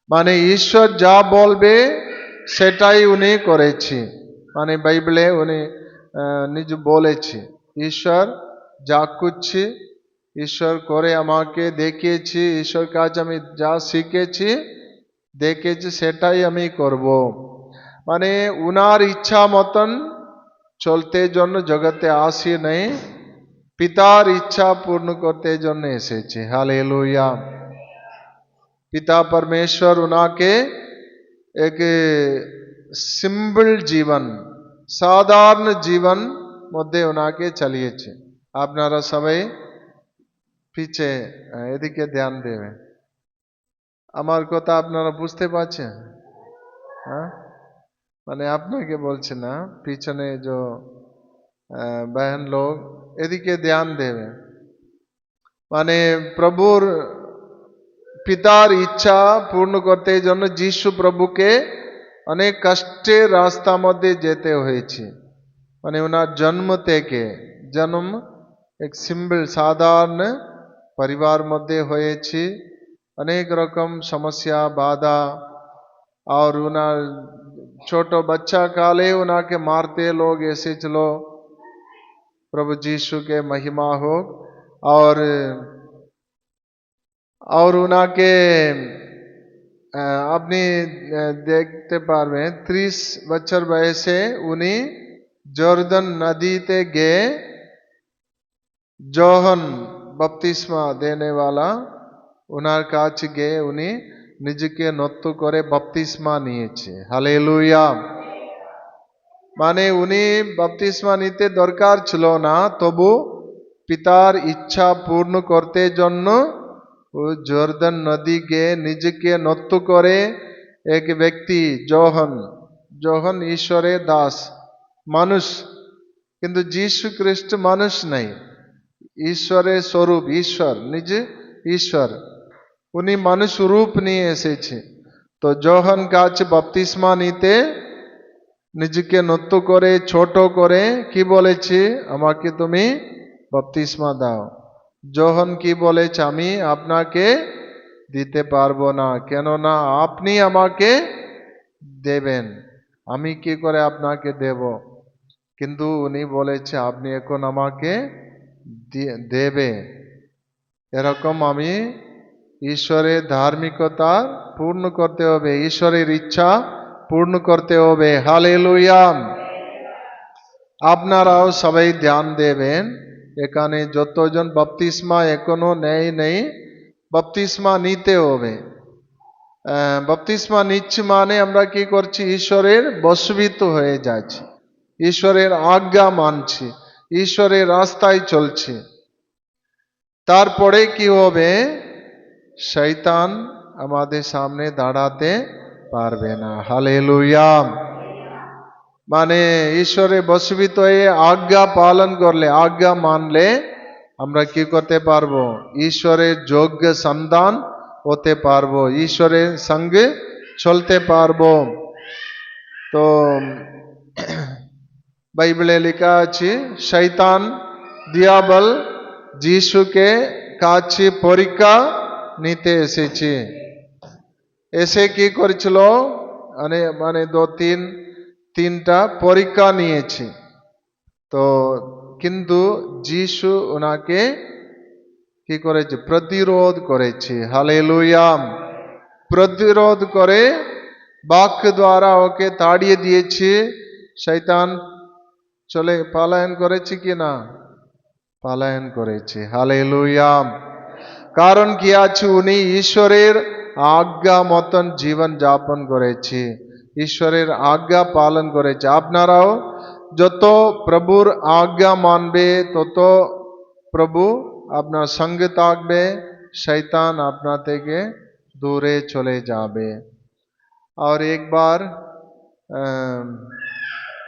মানে ঈশ্বর যা বলবে সেটাই উনি করেছি। মানে বাইবেলে উনি নিজ বলেছি, ঈশ্বর যা করছি, ঈশ্বর করে আমাকে দেখিয়েছি, ঈশ্বর কাজ আমি যা শিখেছি দেখেছি সেটাই আমি করব। মানে উনার ইচ্ছা মতন চলতে জন্য জগতে আসি নেই, পিতার ইচ্ছা পূর্ণ করতে জন্য এসেছে। হালেলুয়া। পিতা परमेश्वर उनाके एक सिंपल जीवन, साधारण जीवन মধ্যে ওনাকে চালিয়েছে। আপনারা সবাই পিছে এদিকে ধ্যান দেবে। আমার কথা আপনারা বুঝতে পারছেন? হ্যাঁ, মানে আপনাকে বলছে না, পিছনে যে बहन लोग এদিকে ধ্যান দেবে। মানে প্রভুর পিতার ইচ্ছা পূর্ণ করতে জন্য যীশু প্রভুকে অনেক কষ্টের রাস্তা মধ্যে যেতে হয়েছে। মানে ওনার জন্ম থেকে, জন্ম এক সিম্পল সাধারণ পরিবার মধ্যে হয়েছে, অনেক রকম সমস্যা বাধা, আর ওনার ছোট বাচ্চা কালে ওনাকে মারতে লোক এসেছিল। প্রভু যীশু के महिमा हो। और उनाके আপনি দেখতে পারবেন 30 বছর বয়সে উনি জর্দন নদীতে গিয়ে যোহন বপ্তিস্মা দেনে वाला উনার কাছে গিয়ে উনি নিজেকে নত করে বপ্তিস্মা নিয়েছে। হালেলুয়া। মানে উনি বপ্তিস্মা নিতে দরকার ছিল না, তবু পিতার ইচ্ছা পূর্ণ করতে জন্য ও জর্দন নদী গিয়ে নিজেকে নত করে এক ব্যক্তি যোহন ঈশ্বরের দাস, মানুষ, কিন্তু যীশু খ্রিস্ট মানুষ নাই, ঈশ্বরের স্বরূপ, ঈশ্বর নিজে ঈশ্বর, উনি মানুষ রূপ নিয়ে এসেছে। তো যোহন কাছে বপ্তিস্মা নিতে নিজেকে নত করে ছোট করে কি বলেছে, আমাকে তুমি বপ্তিস্মা দাও। যোহন কি বলেছে, আমি আপনাকে দিতে পারবো না, কেননা আপনি আমাকে দেবেন, আমি কি করে আপনাকে দেব। কিন্তু উনি বলেছে আপনি এখন আমাকে দেবে, এরকম আমি ঈশ্বরের ধার্মিকতা পূর্ণ করতে হবে, ঈশ্বরের ইচ্ছা পূর্ণ করতে হবে। হালেলুয়া। আপনারাও সবাই ধ্যান দেবেন, এখানে যতজন বপ্তিস্মা এখনো নেই, বপ্তিস্মা নিতে হবে। বপ্তিস্মা নিচ্ছি মানে আমরা কি করছি, ঈশ্বরের বশীভূত হয়ে যাচ্ছি, ঈশ্বরের আজ্ঞা মানছি, ঈশ্বরের রাস্তায় চলছি। তারপরে কি হবে, শয়তান আমাদের সামনে দাঁড়াতে পারবে না। হালেলুয়া। মানে ঈশ্বরে বশীভূত হয়ে আজ্ঞা পালন করলে, আজ্ঞা মানলে আমরা কি করতে পারবো? ঈশ্বরের যোগ্য সন্তান হতে পারবো, ঈশ্বরের সঙ্গে চলতে পারবো। তো বাইবেলে লেখা আছে, শয়তান দিয়াবল যিশুকে কাছে পরীক্ষা নিতে এসেছে। এসে কি করেছিল? মানে মানে তিনটা পরীক্ষা নিয়েছে। তো কিন্তু যিশু ওনাকে কি করেছে? প্রতিরোধ করেছে। হালেলুয়া। প্রতিরোধ করে বাক্য দ্বারা ওকে তাড়িয়ে দিয়েছে। শয়তান চলে পলায়ন করেছে কি না? পলায়ন করেছে। হালেলুয়া। কারণ কি আছে? উনি ঈশ্বরের আজ্ঞা মতন জীবন যাপন করেছে, ঈশ্বরের আজ্ঞা পালন করেছে। আপনারাও যত প্রভুর আজ্ঞা মানবে তত প্রভু আপনার সঙ্গে থাকবে, শয়তান আপনা থেকে দূরে চলে যাবে। আর একবার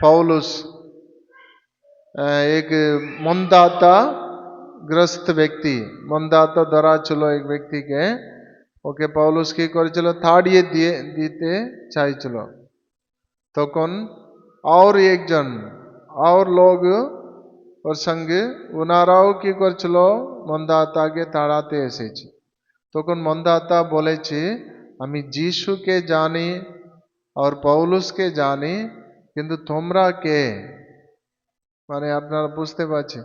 पौलुस एक मंदाता ग्रस्त व्यक्ति, मंदाता धरा चलो एक व्यक्ति के ওকে পৌলুস কি করেছিল? তাড়িয়ে দিতে চাইছিল। তখন আর একজন আর লোক ওর সঙ্গে ওনারাও কি করছিল? মন্দাতাকে তাড়াতে এসেছে। তখন মন্দাতা বলেছে, আমি যিশুকে জানি আর পৌলুসকে জানি, কিন্তু তোমরা কে? মানে আপনারা বুঝতে পারছেন,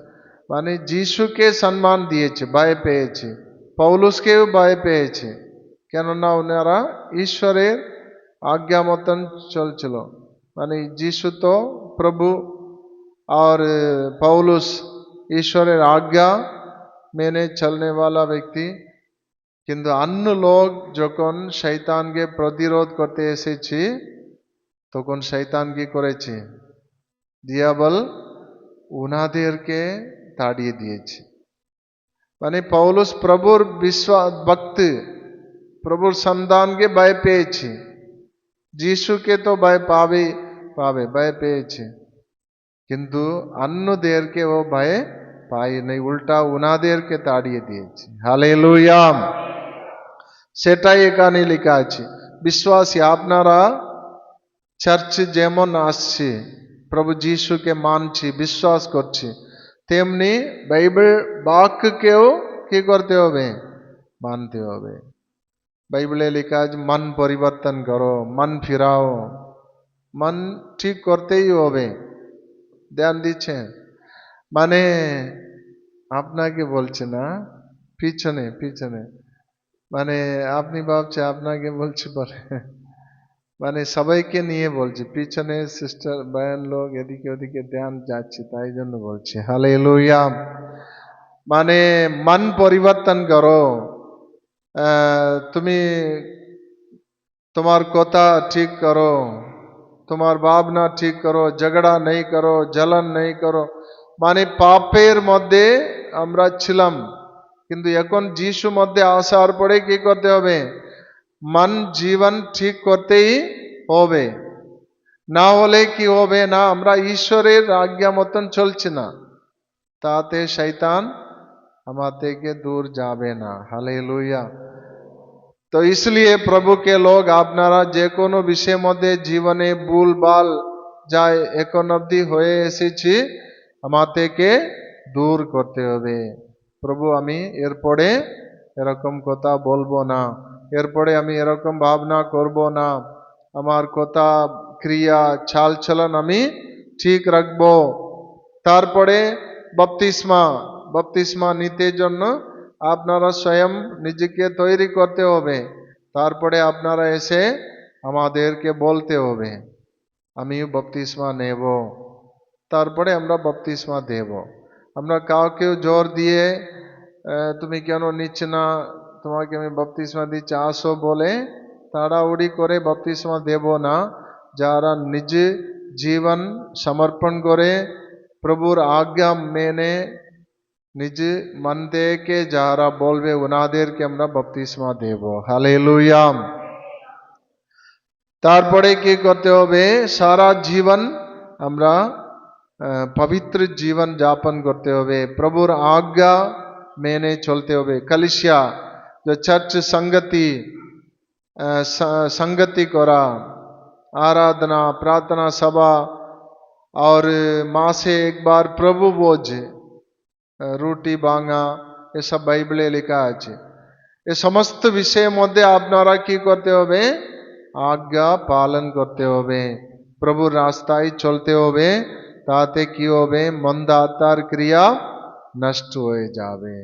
মানে যিশুকে সম্মান দিয়েছে, ভয় পেয়েছে, পৌলুসকেও ভয় পেয়েছে, কেননা ওনারা ঈশ্বরের आज्ञा मतन चलছিল। মানে যিশু তো প্রভু और पौलुस ईश्वरेर आज्ञा मेने चलने वाला व्यक्ति। কিন্তু অন্য লোক যখন শয়তানকে প্রতিরোধ করতে এসেছে, তখন শয়তান কি করেছে? দিয়াবল উনাদেরকে তাড়িয়ে দিয়েছে। মানে পৌলুস প্রভুর বিশ্বাস ভক্ত, প্রভুর সন্তানকে ভয় পেয়েছে, যিশুকে তো ভয় পাবে, ভয় পেয়েছে, কিন্তু অন্যদেরকে ও ভয় পায় নাই, উল্টা উনাদেরকে তাড়িয়ে দিয়েছে। হালেলুয়া। সেটাই এখানে লেখা আছে। বিশ্বাসী আপনারা চার্চে যেমন আসছে, প্রভু যিশুকে মানছি, বিশ্বাস করছি, তেমনি বাইবেল বাক্যকেও কি করতে হবে? মানতে হবে। বাইবেলে লেখা আছে, মন পরিবর্তন করো, মন ফিরাও। মন ঠিক করতেই হবে। ধ্যান দিচ্ছেন? মানে আপনাকে বলছে না, পিছনে পিছনে, মানে আপনি ভাবছে আপনাকে বলছে পরে, মানে সবাইকে নিয়ে বলছে, পিছনে সিস্টার বায়ান লোক এদিকে ওদিকে ধ্যান যাচ্ছে, তাই জন্য বলছে। হালেলুয়া। মানে মন পরিবর্তন করো। তুমি তোমার কথা ঠিক করো, তোমার ভাবনা ঠিক করো, ঝগড়া नहीं करो, जलन नहीं करो। মানে পাপের মধ্যে আমরা ছিলাম, কিন্তু এখন যিশু মধ্যে আসার পরে কি করতে হবে? মন জীবন ঠিক করতেই হবে। না হলে কি হবে? না আমরা ঈশ্বরের আজ্ঞা মতন চলছি না, তাতে শয়তান আমার থেকে দূর যাবে না। হালেলুয়া। তো इसलिए प्रभु के लोग আপনারা যে কোনো বিষয়ের মধ্যে জীবনে ভুলভাল যায় এখন অবধি হয়ে এসেছি, আমার থেকে দূর করতে হবে। প্রভু আমি এরপরে এরকম কথা বলবো না, এরপরে আমি এরকম ভাবনা করব না, আমার কথা ক্রিয়া চাল চলন আমি ঠিক রাখবো। তারপরে বপ্তিস্মা নিতে জন্য আপনারা স্বয়ং নিজেকে তৈরি করতে হবে। তারপরে আপনারা এসে আমাদেরকে বলতে হবে আমি বপ্তিস্মা নেব, তারপরে আমরা বপ্তিস্মা দেব। আমরা কাউকেও জোর দিয়ে তুমি কেন নিচ্ছ না, তোমাকে আমি বপ্তিস্মা দিচ্ছি আসো বলে তাড়াহুড়ি করে বপ্তিস্মা দেব না। যারা নিজে জীবন সমর্পণ করে প্রভুর আজ্ঞা মেনে নিজে মন থেকে যারা বলবে ওনাদেরকে আমরা বপ্তিস্মা দেব। হালেলুয়া। তারপরে কি করতে হবে? সারা জীবন আমরা पवित्र जीवन যাপন করতে হবে, প্রভুর आज्ञा মেনে চলতে হবে। कलिसिया जो चर्च संगति करा, आराधना, प्रार्थना सभा और माँ से एक बार प्रभु भोज, রুটি ভাঙা, এসব বাইবেলে লেখা আছে। এই সমস্ত বিষয়ের মধ্যে আপনারা কি করতে হবে? আজ্ঞা পালন করতে হবে, প্রভুর রাস্তায় চলতে হবে। তাতে কি হবে? মন্দ আত্মার ক্রিয়া নষ্ট হয়ে যাবে।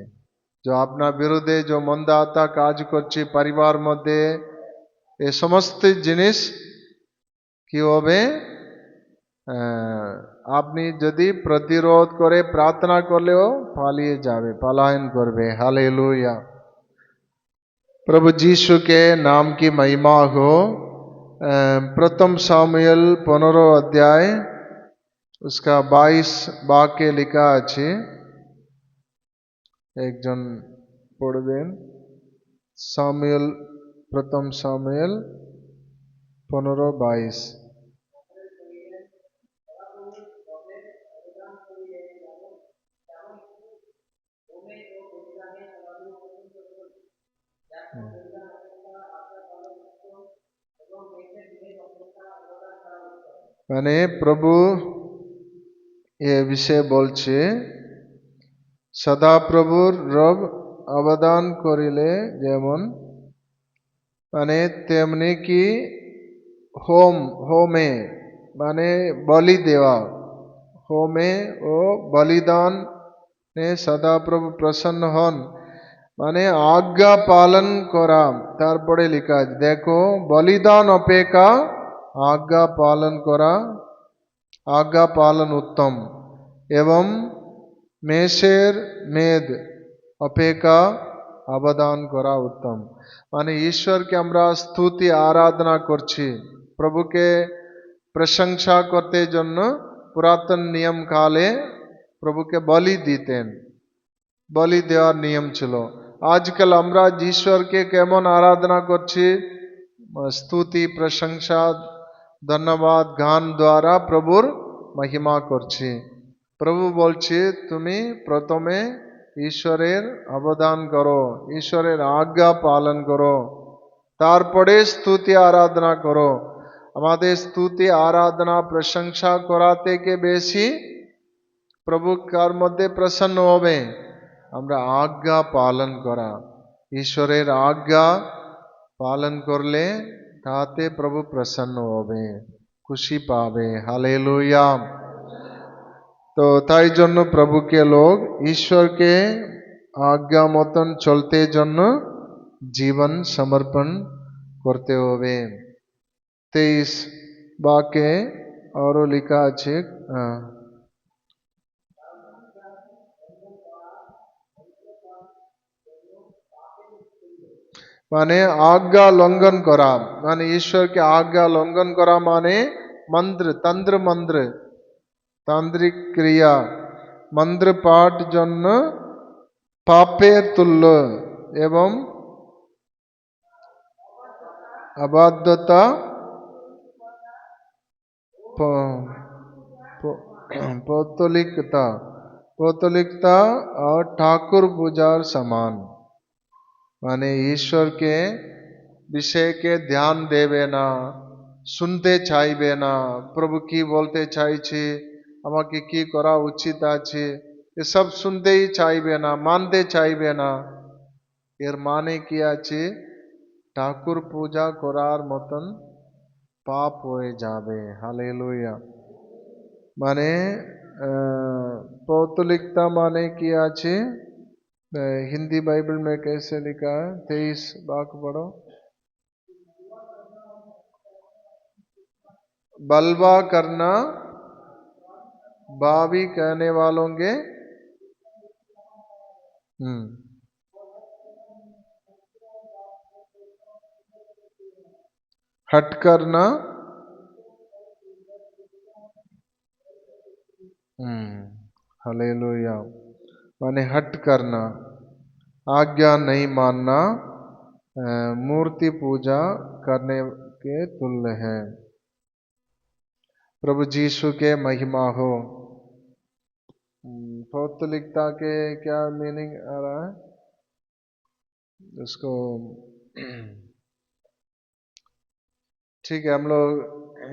যে আপনার বিরুদ্ধে যে মন্দ আত্মা কাজ করছে পরিবার মধ্যে, এই সমস্ত জিনিস কি হবে? আপনি যদি প্রতিরোধ করে প্রার্থনা করলেও পালিয়ে যাবে, পলায়ন করবে। हालेलुया। प्रभु यीशु के नाम की महिमा हो। प्रथम सामुएल 15 अध्याय उसका 22 वाक्य लिखा আছে, একজন পড়বেন। सामुएल, प्रथम सामुएल 15:22। মানে প্রভু এ বিষয়ে বলছে, সদাপ্রভুর রব অবদান করিলে যেমন, মানে তেমনি কি হোমে মানে বলি দেওয়া, হোমে ও বলিদান সদাপ্রভু প্রসন্ন হন। মানে আজ্ঞা পালন করা। তারপরে লেখা আছে, দেখো বলিদান অপেক্ষা আজ্ঞা পালন করা, आज्ञा पालन उत्तम एवं मेषेर मेद अपेक्षा अवदान करा उत्तम। माने ईश्वर के আমরা স্তুতি আরাধনা করছি, প্রভুকে প্রশংসা করতে জন্য পুরাতন নিয়ম কালে প্রভুকে বলি দিতেন, বলি দেওয়ার নিয়ম ছিল। আজকাল আমরা ঈশ্বরকে কেমন আরাধনা করছি? স্তুতি, প্রশংসা, ধন্যবাদ গান দ্বারা প্রভুর মহিমা করছি। প্রভু বলছে, তুমি প্রথমে ঈশ্বরের অবদান করো, ঈশ্বরের আজ্ঞা পালন করো, তারপরে স্তুতি আরাধনা করো। আমাদের স্তুতি আরাধনা প্রশংসা করা থেকে বেশি প্রভু কার মধ্যে প্রসন্ন হবে? আমরা আজ্ঞা পালন করা। ঈশ্বরের আজ্ঞা পালন করলে তাতে প্রভু প্রসন্ন হবে, খুশি পাবে। হালেলুয়া। তো তাই জন্য প্রভুকে লোক ঈশ্বরকে আজ্ঞা মতন চলতে জন্য জীবন সমর্পণ করতে হবে। 23 বাক্যে আরো লেখা আছে, মানে आज्ञा लंघन करा, माने ईश्वर के आज्ञा लंघन करा माने मंत्र, तंत्र मंत्र, तांत्रिक क्रिया, मंत्र पाठ जन्य पापे तुल्य एवं अबाध्यता, पौतलिकता, पौतलिकता और ठाकुर पूजार समान। माने ईश्वर के विषय के ध्यान देवे ना, শুনতে চাইবে না, প্রভু কি বলতে চাইছে, আমাকে কি করা উচিত আছে, এসব শুনতেই চাইবে না, মানতে চাইবে না। এর মানে কি আছে? ঠাকুর পূজা করার মতন পাপ হয়ে যাবে। হালেলুয়া। মানে पौतलिकता माने কি আছে? हिंदी बाइबल में कैसे लिखा है? 23 वाक्य पढ़ो। बलवा करना बावी कहने वालों के, हट करना, हालेलुया। माने हट करना, आज्ञा नहीं मानना, मूर्ति पूजा करने के तुल्य है। प्रभु यीशु के महिमा हो। पौत्तलिकता के क्या मीनिंग आ रहा है उसको? ठीक है, हम लोग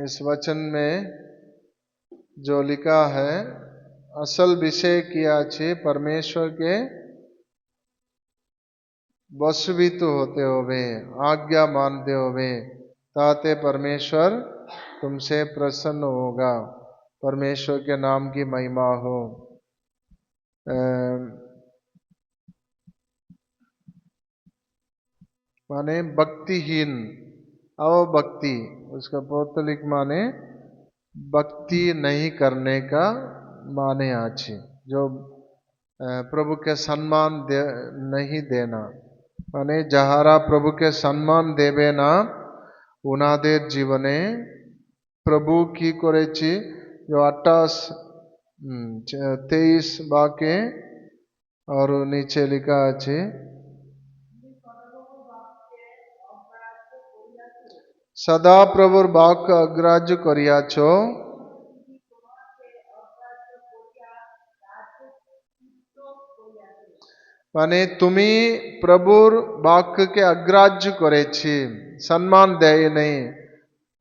इस वचन में जो लिखा है, असल विषय किया छे परमेश्वर के वशवीत होते होवे, आज्ञा मानते होवे, ताते परमेश्वर तुमसे प्रसन्न होगा। परमेश्वर के नाम की महिमा हो। माने भक्तिहीन, अवभक्ति, उसका पौत्तलिक माने भक्ति नहीं करने का माने आछे, जो प्रभु के सम्मान नहीं देना। माने যাহারা প্রভুকে সম্মান দেবে না উনাদের জীবনে প্রভু কি করেছে, जो 23 वाक्य और नीचे लिखा আছে, सदा प्रभुर वाक्य अग्राह्य करियाछ, माने तुमी प्रभुर वाक्य के अग्राह्य करेছি, সম্মান দেয় नहीं,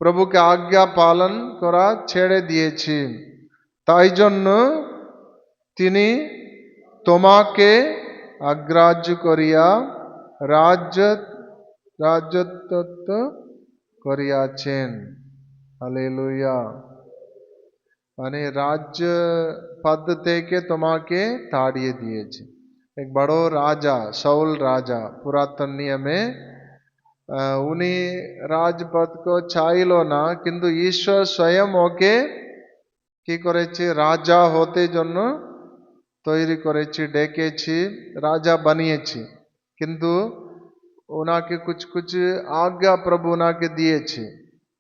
प्रभु के आज्ञा पालन करा ছেড়ে দিয়েছি, তাই জন্য তিনি তোমাকে अग्राह्य करिया রাজত্ব করিয়াছেন। हालेलुया। माने राज्य पद থেকে তোমাকে তাড়িয়ে দিয়েছে। एक बड़ो राजा शाऊल राजा पुरातन नियम में उन्हीं राजपद को चाइलो ना, किंतु ईश्वर स्वयं ओके की करेছে राजा होते जন্য তৈরি করেছে, ডেকেছি, রাজা বানিয়েছি, কিন্তু ওনাকে कुछ कुछ आज्ञा प्रभु ওনাকে দিয়েছে।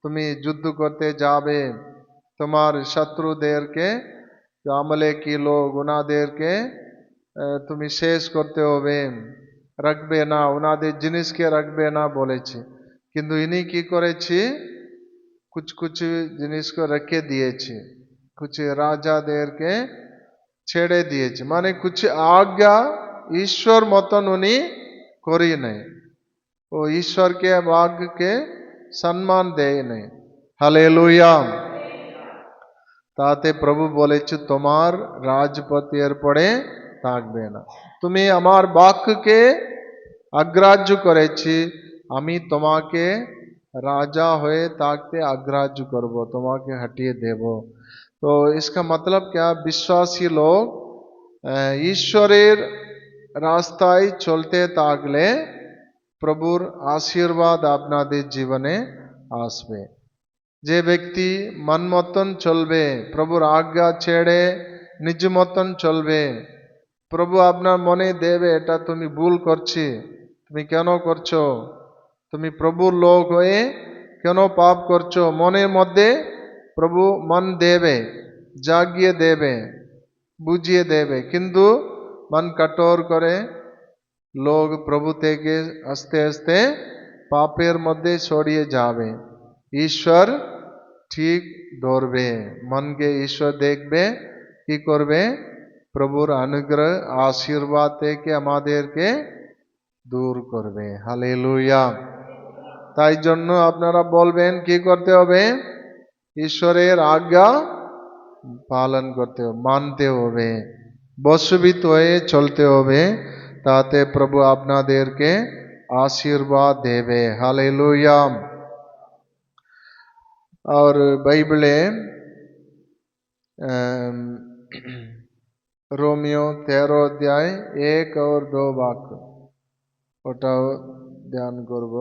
তুমি যুদ্ধ করতে যাবে, তোমার শত্রুদেরকে, जो अमलेकी लोग, ওনাদেরকে তুমি শেষ করতে হবে, রাখবে না, ওনাদের জিনিসকে রাখবে না বলেছে। কিন্তু ইনি কি করেছে, कुछ कुछ জিনিস को রেখে দিয়েছে, कुछ রাজাদেরকে ছেড়ে দিয়েছে। মানে कुछ आज्ञा ईश्वर मतन उनी करी नहीं, वो ईश्वर के वाक्य के सम्मान दे नहीं। हालेलुया। তাতে প্রভু বলেছে তোমার রাজপথের পরে থাকবে না, তুমি আমার বাক্যকে अग्राह्य করেছি, আমি তোমাকে রাজা হয়ে থাকতে अग्राह्य করব, তোমাকে हटिए देव। तो इसका मतलब क्या, विश्वासी लोग ईश्वरेर रास्ताय चलते থাকলে प्रभुर आशीर्वाद आपनादेर जीवने आसबे। যে ব্যক্তি मन मतन चलबे, प्रभुर आज्ञा छेड़े निज मतन चलबे, प्रभु आपनार मने देवे এটা তুমি ভুল করছি, তুমি কেন করছো, তুমি প্রভুর লোক হয়ে কেন পাপ করছো, মনের মধ্যে প্রভু মন দেবে, জাগিয়ে দেবে, বুঝিয়ে দেবে। কিন্তু मन कठोर करे लोग प्रभु থেকে আস্তে আস্তে পাপের মধ্যে ছড়িয়ে যাবে। ईश्वर ठीक ধরবে, মনকে ईश्वर দেখবে, কি করবে, প্রভুর অনুগ্রহ আশীর্বাদ থেকে আমাদেরকে দূর করবে। হালেলুয়া। তাই জন্য আপনারা বলবেন কি করতে হবে, ঈশ্বরের আজ্ঞা পালন করতে হবে, মানতে হবে, বশীভূত হয়ে চলতে হবে, তাতে প্রভু আপনাদেরকে आशीर्वाद देवे। हालेलुया। और बाइबले रोमियो 13 अध्याय 1 और 2 वाक्य, ওটাও ধ্যান করব।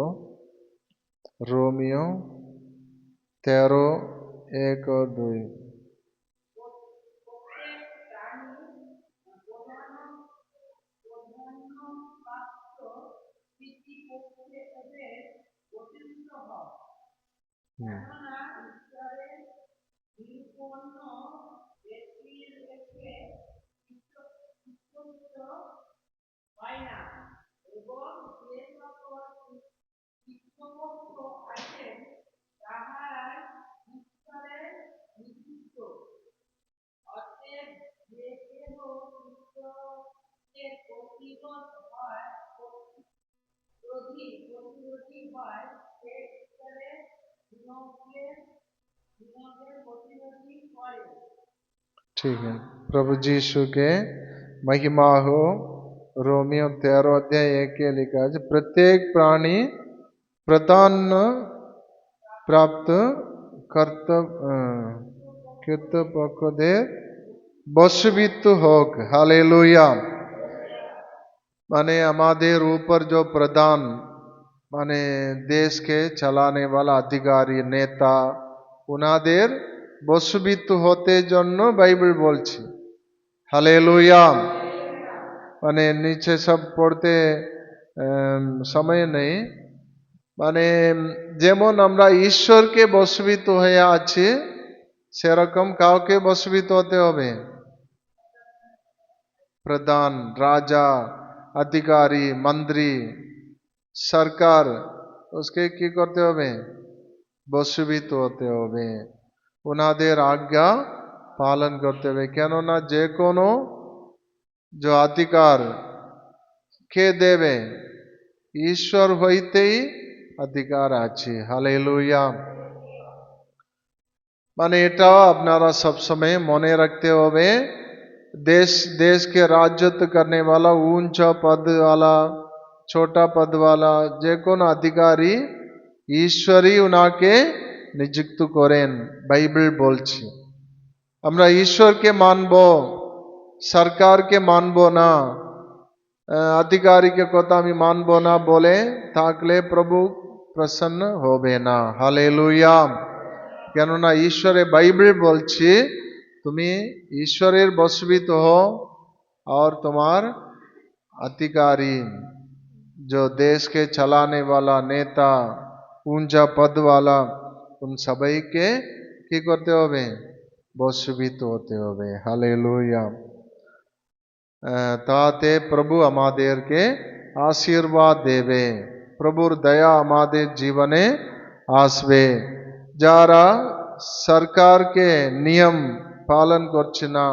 रोमियो 13 1 और 2। ठीक है, प्रभु यीशु के महिमा हो। रोमियो 13 अध्याय 1 के लिखा है, प्रत्येक प्राणी प्रधान प्राप्त कर्तव्य बसवित होक। हालेलुया। माने हमारे ऊपर जो प्रधान माने देश के चलाने वाला अधिकारी नेता उनादेर बसवित होते जन्नो बाइबल बोलছি। हालेलुया। माने नीचे सब पढ़ते समय नहीं, माने যেমন আমরা ঈশ্বরকে বশীভূত হয়ে আছি সেরকম কাউকে বশীভূত হতে হবে। प्रधान, राजा, अधिकारी, मंत्री, सरकार उसके की करते होबे বশীভূত হতে হবে। ওনাদের আজ্ঞা পালন করতে হবে, কেননা যে কোনো जो अधिकार কে দেবে ঈশ্বর হইতেই अधिकार আছে। हालेलुया। মানে এটাও আপনারা सब समय মনে রাখতে হবে। देश के राजत्व करने वाला ऊंचा पद वाला छोटा पद वाला जे कोनो अधिकारी ईश्वरी उनाके नियुक्त करें बाइबल बोलছি। আমরা ঈশ্বরকে মানবো, সরকারকে মানবো না, अधिकारी के কথা আমি মানবো না বলে থাকলে প্রভু প্রসন্ন হবে না। হালেলুয়া। কেননা ঈশ্বরে বাইবেল বলছে তুমি ঈশ্বরের বশীভূত हो और तुम्हार अधिकारी जो देश के चलाने वाला नेता ऊंचा पद वाला उन सभी के কি করতে হবে বশীভূত হতে হবে। हालेलुया। তাতে প্রভু আমাদেরকে আশীর্বাদ দেবে, প্রভুর দয়া আমাদের জীবনে আসবে। যারা সরকারকে নিয়ম পালন করছে না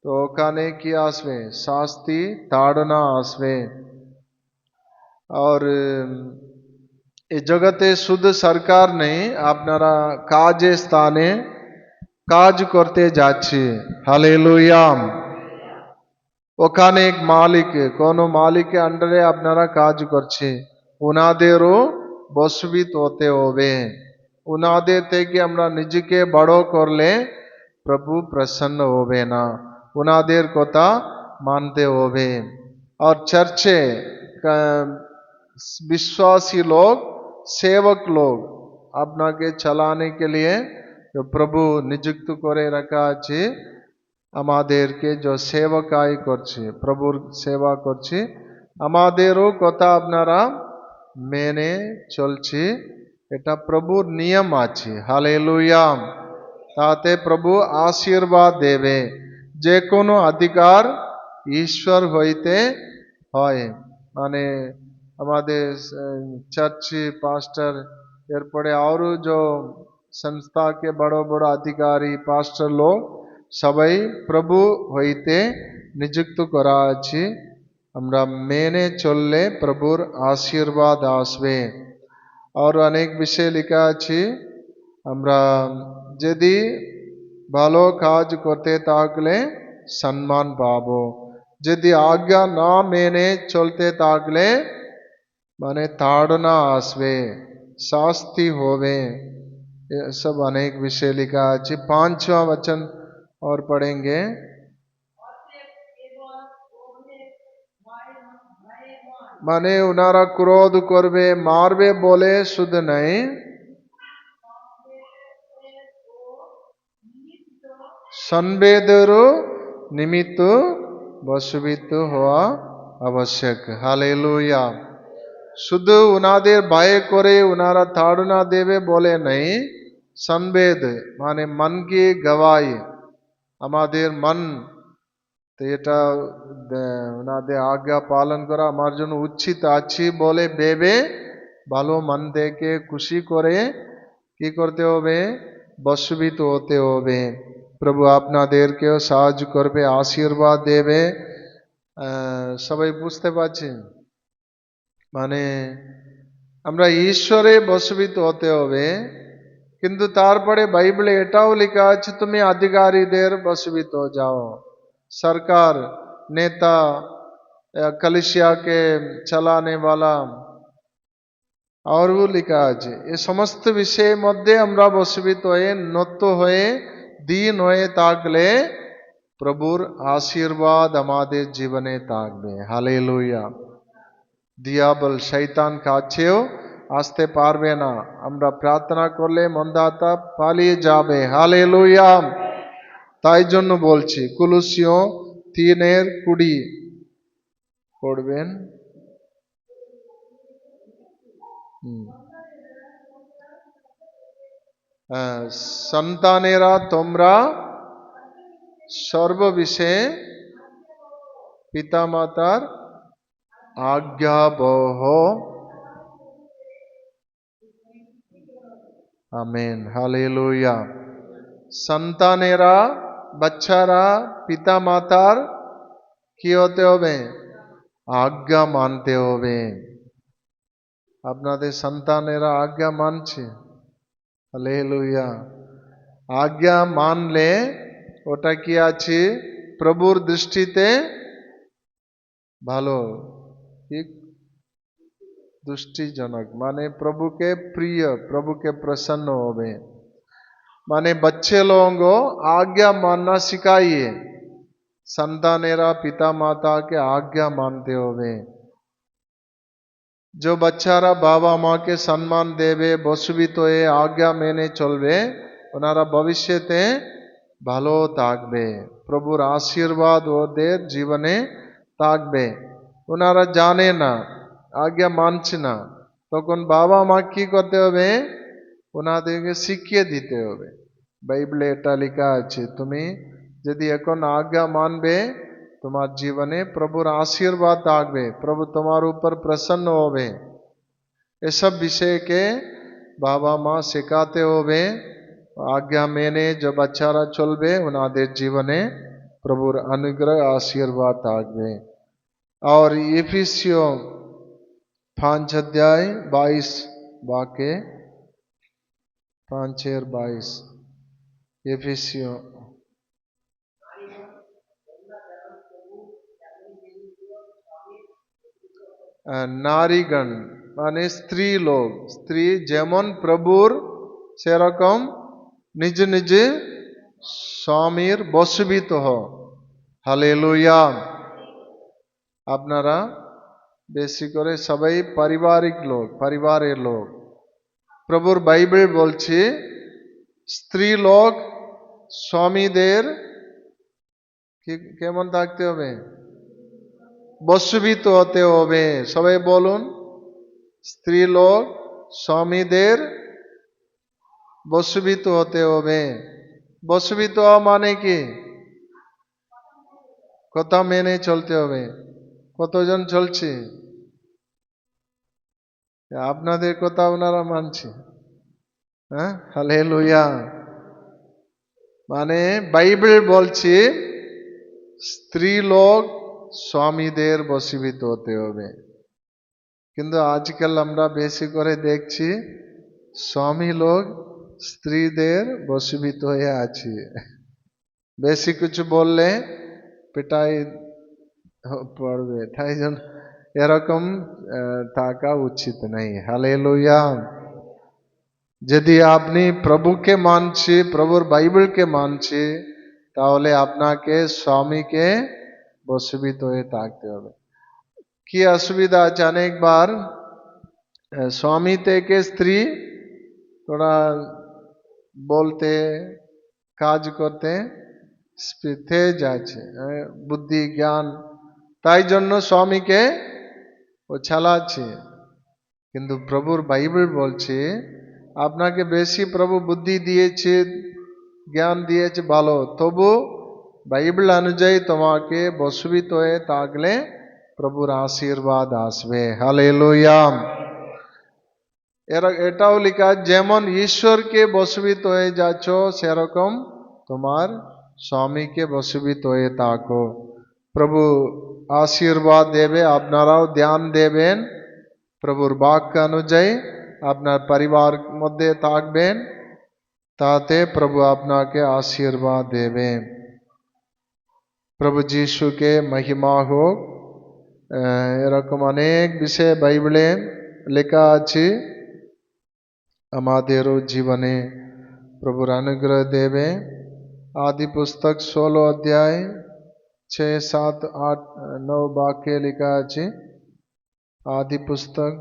তো ওখানে কি আসবে শাস্তি, তাড়না আসবে। और এই জগতে শুধু সরকার নেই, আপনারা কাজে স্থানে কাজ করতে যাচ্ছে। হালেলুয়া। ওখানে এক মালিক, কোন মালিকের আন্ডারে আপনারা কাজ করছে, ওনাদেরও বশীভূত হতে হবে। ওনাদের থেকে আমরা নিজেকে বড় করলে প্রভু প্রসন্ন হবে না, ওনাদের কথা মানতে হবে। और चर्चे विश्वासी लोग, सेवक लोग আপনাকে চালাने के लिए जो प्रभु नियुक्त করে রাখা আছে, আমাদেরকে যে সেবকাই করছে, প্রভুর সেবা করছে, আমাদেরও কথা আপনারা মেনে চলছে, এটা প্রভুর নিয়ম আছে। হালেলুয়া। তাতে প্রভু আশীর্বাদ দেবে। যে কোনো অধিকার ঈশ্বর হইতে হয়। মানে আমাদের चर्च पास्टर এরপরে আরো जो संस्था के बड़ो बड़ो अधिकारी पास्टर लोग সবাই প্রভু হইতে নিযুক্ত করা আছে। আমরা মেনে চললে প্রভুর আশীর্বাদ আসবে। আর অনেক বিষয় লেখা আছে, আমরা যদি ভালো কাজ করতে থাকলে সম্মান পাবো, যদি আজ্ঞা না মেনে চলতে থাকলে মানে তাড়না আসবে, শাস্তি হবে। ये सब अनेक विषय लिखा है। 5वां वचन और पढ़ेंगे। মানে ওনারা ক্রোধ করবে, মারবে বলে শুধু নাই, সনবেদেরও নিমিত্ত বশীভূত হওয়া আবশ্যক। হালেলুয়া। শুধু ওনাদের ভয় করে ওনারা তাড়না দেবে বলে নেই, সনবেদ মানে मन की गवाही, আমাদের মন তো এটা ওনাদের আজ্ঞা পালন করা আমার জন্য উচিত আছে বলে ভেবে ভালো মন থেকে খুশি করে কি করতে হবে বশীভূত হতে হবে। প্রভু আপনাদেরকেও সাহায্য করবে, আশীর্বাদ দেবে। সবাই বুঝতে পারছি? মানে আমরা ঈশ্বরে বশীভূত হতে হবে, কিন্তু তারপরে বাইবেলে এটাও লেখা আছে তুমি अधिकारीদের বশীভূত हो जाओ। सरकार, नेता, कलिसिया के चलाने वाला और वो लिखा আছে এই সমস্ত বিষয়ের মধ্যে আমরা বশীভূত হয়ে নত হয়ে দীন হয়ে থাকলে প্রভুর আশীর্বাদ আমাদের জীবনে থাকবে। হালেলুয়া। দিয়াবল শয়তান কাছেও আসতে পারবে না। আমরা প্রার্থনা করলে মন্দাতা পালিয়ে যাবে। হালেলুয়া। তাই জন্য বলছি কুলুসীয় 3:20 পড়বেন। সন্তানেরা তোমরা সর্ববিষয়ে পিতামাতার आज्ञाबह। आमीन। हालेलुया। सन्तानेरा बच्चारा पिता मातार की होते होबे आज्ञा मानते होबे। आपनादेर सन्तानेरा आज्ञा मानछे? हालेलुया। आज्ञा मानले ओटा कि आछे प्रभुर दृष्टिते भालो, दुष्टिजनक माने प्रभु के प्रिय, प्रभु के प्रसन्न होवे। माने बच्चे लोगों को आज्ञा मानना सिखाइए। संतानेरा पिता माता के आज्ञा मानते होवे। जो बच्चारा बाबा माँ के सम्मान देवे बशीभूत हये आज्ञा मेने चलबे ओनारा भविष्यते भालो थाकबे। प्रभुर आशीर्वाद ओदेर जीवने थाकबे। ओनारा जाने ना आज्ञा मानছে না, তখন বাবা মা কি করতে হবে? ওনাদেরকে শিখিয়ে দিতে হবে। বাইবেলে এটা লেখা আছে তুমি যদি এখন आज्ञा मानবে তোমার জীবনে প্রভুর আশীর্বাদ থাকবে, প্রভু তোমার উপর প্রসন্ন হবে। এসব বিষয়কে বাবা মা শেখাতে হবে। आज्ञा मेने जो बच्चारा चलবে ওনাদের জীবনে প্রভুর অনুগ্রহ আশীর্বাদ থাকবে। और इफिसियों 5:22 वाक्य 5:22 इफिसियों। नारीगण माने स्त्री लोग, स्त्री जेमन प्रभुर सेरकम निज निज स्वामीर बशीभूत हो। हालेलुया। आपनारा বেশি করে সবাই পারিবারিক লোক, পরিবারের লোক। প্রভুর বাইবেল বলছে স্ত্রী লোক স্বামীদের কেমন থাকতে হবে? বশীভূত হতে হবে। সবাই বলুন স্ত্রী লোক স্বামীদের বশীভূত হতে হবে। বশীভূত হওয়া মানে কি? কথা মেনে চলতে হবে। কতজন চলছে? আপনাদের কথা ওনারা মানছে? হ্যাঁ, হালেলুয়া। মানে বাইবেল বলছে স্ত্রী লোক স্বামীদের বশীভূত হতে হবে। কিন্তু আজকাল আমরা বেশি করে দেখছি স্বামী লোক স্ত্রীদের বশীভূত হয়ে আছে। বেশি কিছু বললে পিটাই পড়বে। তাই জন্য এরকম থাকা উচিত নেই। হালেলুয়া। যদি আপনি প্রভুকে মানছে, প্রভুর বাইবেলকে মানছে, তাহলে আপনাকে স্বামীকে বশীভূত হয়ে থাকতে হবে। কি অসুবিধা আছে অনেকবার স্বামী থেকে স্ত্রী थोड़ा বলতে কাজ করতে তেজ আছে, বুদ্ধি জ্ঞান, তাই জন্য স্বামীকে ও চালাচ্ছে। কিন্তু প্রভুর বাইবেল বলছে আপনাকে বেশি প্রভু বুদ্ধি দিয়েছে, জ্ঞান দিয়েছে ভালো, তবু বাইবেল অনুযায়ী তোমাকে বশীভূত হয়ে থাকলে প্রভুর আশীর্বাদ আসবে। হালেলুয়া। এটাও লেখা যেমন ঈশ্বরকে বশীভূত হয়ে যাচ্ছ সেরকম তোমার স্বামীকে বশীভূত হয়ে থাকো। প্রভু আশীর্বাদ দেবে, আপনারাও ধ্যান দেবেন, প্রভুর বাক্য অনুযায়ী আপনার পরিবার মধ্যে থাকবেন, তাতে প্রভু আপনাকে আশীর্বাদ দেবে। প্রভু যিশুকে মহিমা হোক। এরকম অনেক বিষয় বাইবেলে লেখা আছে, আমাদেরও জীবনে প্রভুর অনুগ্রহ দেবে। आदि पुस्तक 16 अध्याय 6, 7, 8, 9 वाक्य लिखा है। आदि पुस्तक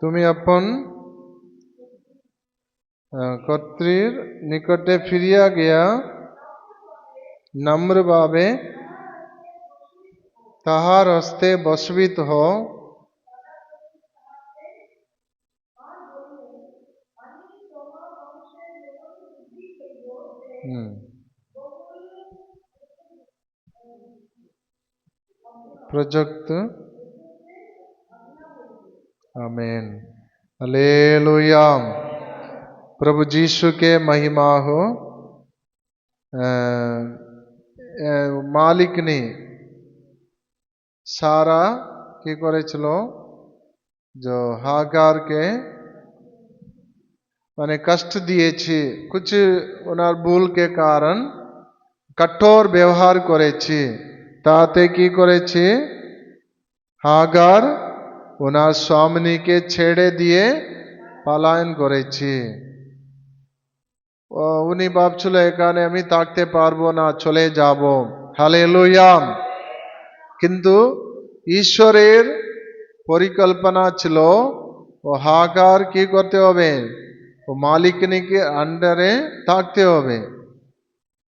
তুমি আপন কর্ত্রীর নিকটে ফিরিয়া গিয়া নম্রভাবে তাহার হস্তে বশবিত হও। প্রযুক্ত आमीन, हालेलुया। प्रभु जीशु के महिमा हो। मालिक ने सारा की করেছিল, जो हागार के माने कष्ट दिएছি, कुछ ওনার ভুল के कारण कठोर व्यवहार করেছি, তাতে কি করেছি, হাগার ওনার স্বামীকে ছেড়ে দিয়ে পলায়ন করেছি। উনি ভাবছিল এখানে আমি থাকতে পারবো না, চলে যাব। হালেলুয়া। কিন্তু ঈশ্বরের পরিকল্পনা ছিল ও হাগার কি করতে হবে, ও মালিকনিকে আন্ডারে থাকতে হবে,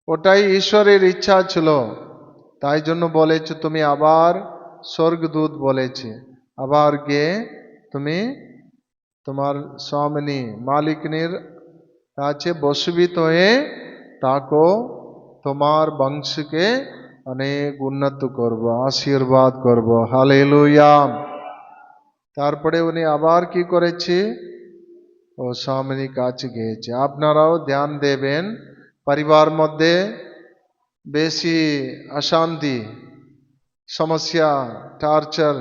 ওটাই ঈশ্বরের ইচ্ছা ছিল। তাই জন্য বলেছে তুমি আবার, স্বর্গদূত বলেছে আবার গিয়ে তুমি তোমার স্বামী মালিকনির কাছে বশীভূত হয়ে তাকে তোমার বংশকে অনেক উন্নত করব, আশীর্বাদ করব। হালেলুয়া। তারপরে উনি আবার কি করেছে, ও স্বামীর কাছে গিয়েছে। আপনারাও ধ্যান দেবেন, পরিবার মধ্যে বেশি অশান্তি, সমস্যা, টর্চার,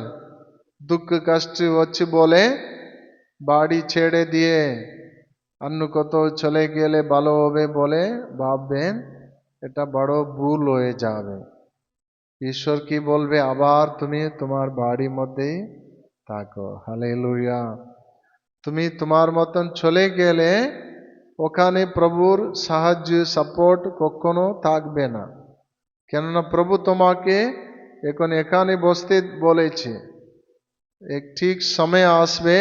দুঃখ কষ্ট হচ্ছে বলে বাড়ি ছেড়ে দিয়ে অন্য কোথাও চলে গেলে ভালো হবে বলে ভাববেন, এটা বড় ভুল হয়ে যাবে। ঈশ্বর কি বলবে, আবার তুমি তোমার বাড়ির মধ্যেই থাকো। হালেলুয়া। তুমি তোমার মতন চলে গেলে ওখানে প্রভুর সাহায্য সাপোর্ট কখনো থাকবে না, কেননা প্রভু তোমাকে এখন এখানে বসতে বলেছে। এক ঠিক সময় আসবে,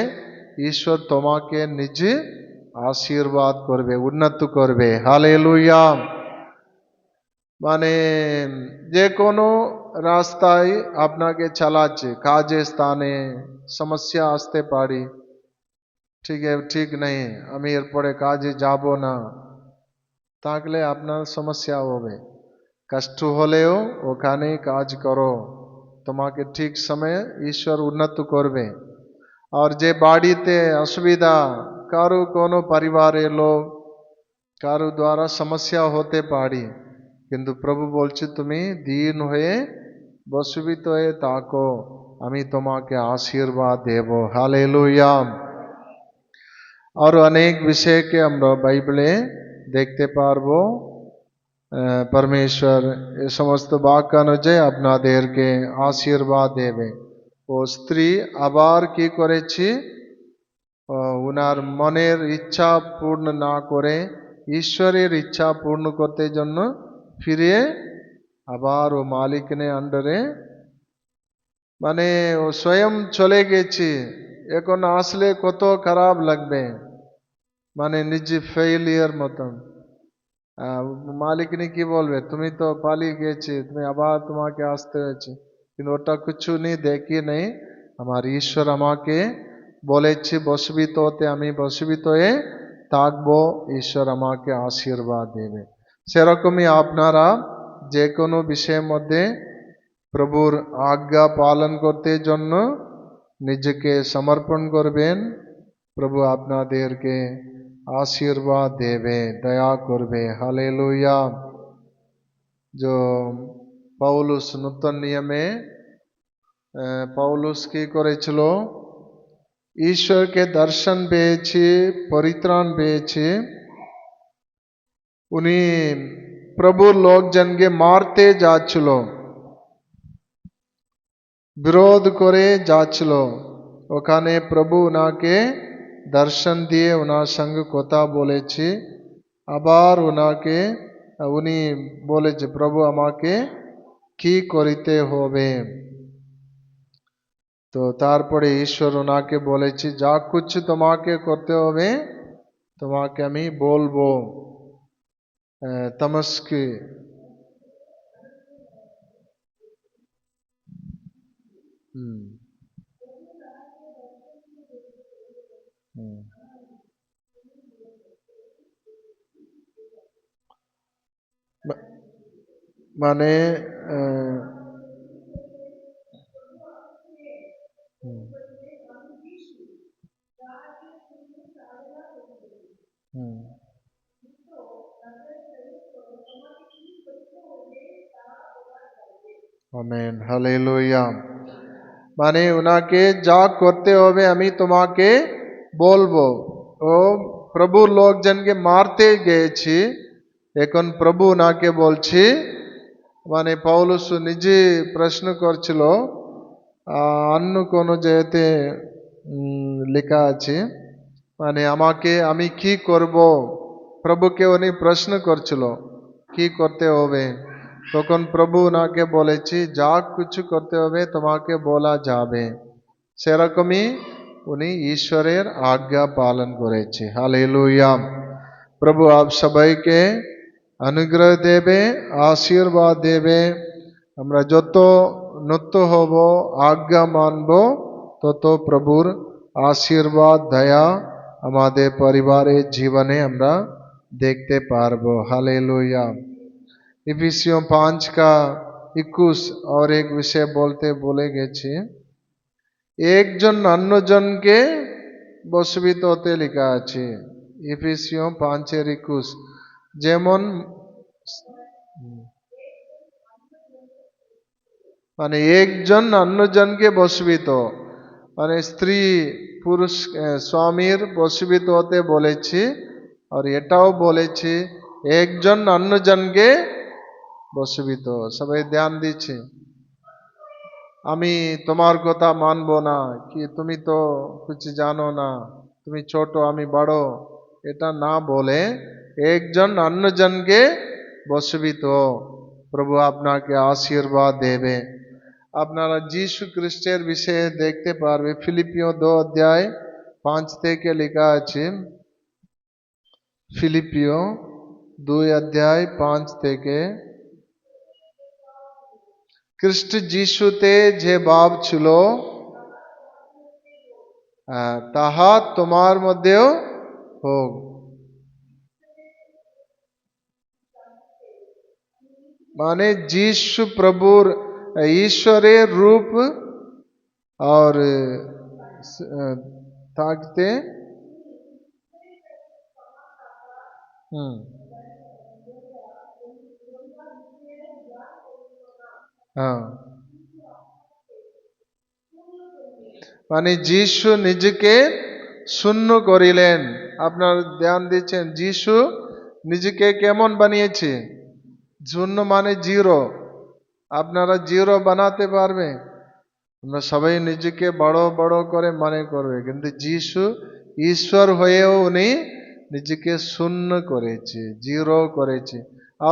ঈশ্বর তোমাকে নিজে আশীর্বাদ করবে, উন্নত করবে। হালেলুয়া। মানে যে কোনো রাস্তায় আপনাকে চালাচ্ছে, কাজের স্থানে সমস্যা আসতে পারে, ঠিক নেই, আমি এরপরে কাজে যাব না, থাকলে আপনার সমস্যা হবে। কষ্ট হলেও ওখানে কাজ করো, তোমাকে ঠিক সময়ে ঈশ্বর উন্নত করবে। আর যে বাড়িতে অসুবিধা, কারো কোনো পরিবারের লোক কারো দ্বারা সমস্যা হতে পারে, কিন্তু প্রভু বলছে তুমি দীন হয়ে বশীভূত হয়ে থাকো, আমি তোমাকে আশীর্বাদ দেব। হালেলুয়া। আর অনেক বিষয়কে আমরা বাইবেলে দেখতে পারবো। परमेश्वर ये समस्त वाक्य अनुযায়ী আপনাদেরকে আশীর্বাদ দেবে। ও স্ত্রী আবার কি করেছে, উনার মনের ইচ্ছা পূর্ণ না করে ঈশ্বরের ইচ্ছা পূর্ণ করতে জন্য ফিরে আবার ও মালিকনে আন্ডারে মানে ও স্বয়ং চলে গেছে। এখন আসলে কত খারাপ লাগবে, মানে নিজে ফেইলিয়ার মতন। মালিকনি কি বলবে, তুমি তো পালিয়ে গেছে, তুমি আবার তোমাকে আসতে হয়েছে। কিন্তু ওটা কিছু নেই, দেখি নেই, আমার ঈশ্বর আমাকে বলেছে বশীভূত হতে, আমি বশীভূত হয়ে থাকবো, ঈশ্বর আমাকে আশীর্বাদ দেবে। সেরকমই আপনারা যে কোনো বিষয়ের মধ্যে প্রভুর আজ্ঞা পালন করতে জন্য নিজেকে সমর্পণ করবেন, প্রভু আপনাদেরকে आशीर्वाद देवे, दया करबे। हालेलुया। जो पौलुस नूतन नियमे पौलुस की করেছিল, ঈশ্বরকে দর্শন পেয়েছে, পরিত্রাণ পেয়েছে। উনি প্রভুর লোকজনকে মারতে যাচ্ছিল, বিরোধ করে যাচ্ছিল। ওখানে প্রভু ওনাকে দর্শন দিয়ে ওনার সঙ্গে কথা বলেছে। আবার ওনাকে উনি বলেছে প্রভু আমাকে কি করিতে হবে। তো তারপরে ঈশ্বর ওনাকে বলেছে যা কিছু তোমাকে করতে হবে তোমাকে আমি বলবো। তমস্কি মানে আমেন, হালেলুয়া। মানে ওনাকে যা করতে হবে আমি তোমাকে বলবো। ও প্রভুর লোকজনকে মারতে গিয়েছি, এখন প্রভু ওনাকে বলছি। মানে পৌলুস নিজে প্রশ্ন করছিল, অন্য কোন জায়গাতে লেখা আছে, মানে আমাকে আমি কি করব, প্রভুকে উনি প্রশ্ন করছিল কি করতে হবে। তখন প্রভু ওনাকে বলেছি যা কিছু করতে হবে তোমাকে বলা যাবে। সেরকমই উনি ঈশ্বরের আজ্ঞা পালন করেছে। হালেলুয়া। প্রভু আপ সবাইকে অনুগ্রহ দেবে, আশীর্বাদ দেবে। আমরা যত নত হব, আজ্ঞা মানব, তত প্রভুর আশীর্বাদ দয়া আমাদের পরিবারের জীবনে আমরা দেখতে পারবো। हालेलुया। इफिसियों 5 का 21 और एक विषय बोलते बोले গেছে, একজন অন্যজনকে বশীভূত হতে লেখা আছে। ইফিসিও 5:21 যেমন মানে একজন অন্যজনকে বশীভূত, মানে স্ত্রী পুরুষ স্বামীর বশীভূত হতে বলেছি। আর এটাও বলেছি একজন অন্যজনকে বশীভূত। সবাই ধ্যান দিচ্ছে, আমি তোমার কথা মানবো না, কি তুমি তো কিছু জানো না, তুমি ছোট আমি বড়, এটা না বলে একজন অন্যজনকে বশীভূত। প্রভু আপনাকে আশীর্বাদ দেবে। আপনারা যীশু খ্রিস্টের বিষয়ে দেখতে পারবে, ফিলিপিও 2:5 থেকে লেখা আছে। ফিলিপিও 2:5 থেকে, খ্রিস্ট যিশুতে যে ভাব ছিল তাহা তোমার মধ্যেও হোক। মানে যিশু প্রভুর ঈশ্বরের রূপ और থাকতে হ্যাঁ, মানে যিশু নিজেকে শূন্য করিলেন। আপনার ধ্যান দিচ্ছেন, যিশু নিজেকে কেমন বানিয়েছে? শূন্য মানে জিরো। আপনারা জিরো বানাতে পারবে? আমরা সবাই নিজেকে বড় বড় করে মনে করবে, কিন্তু যিশু ঈশ্বর হয়েও উনি নিজেকে শূন্য করেছে, জিরো করেছে।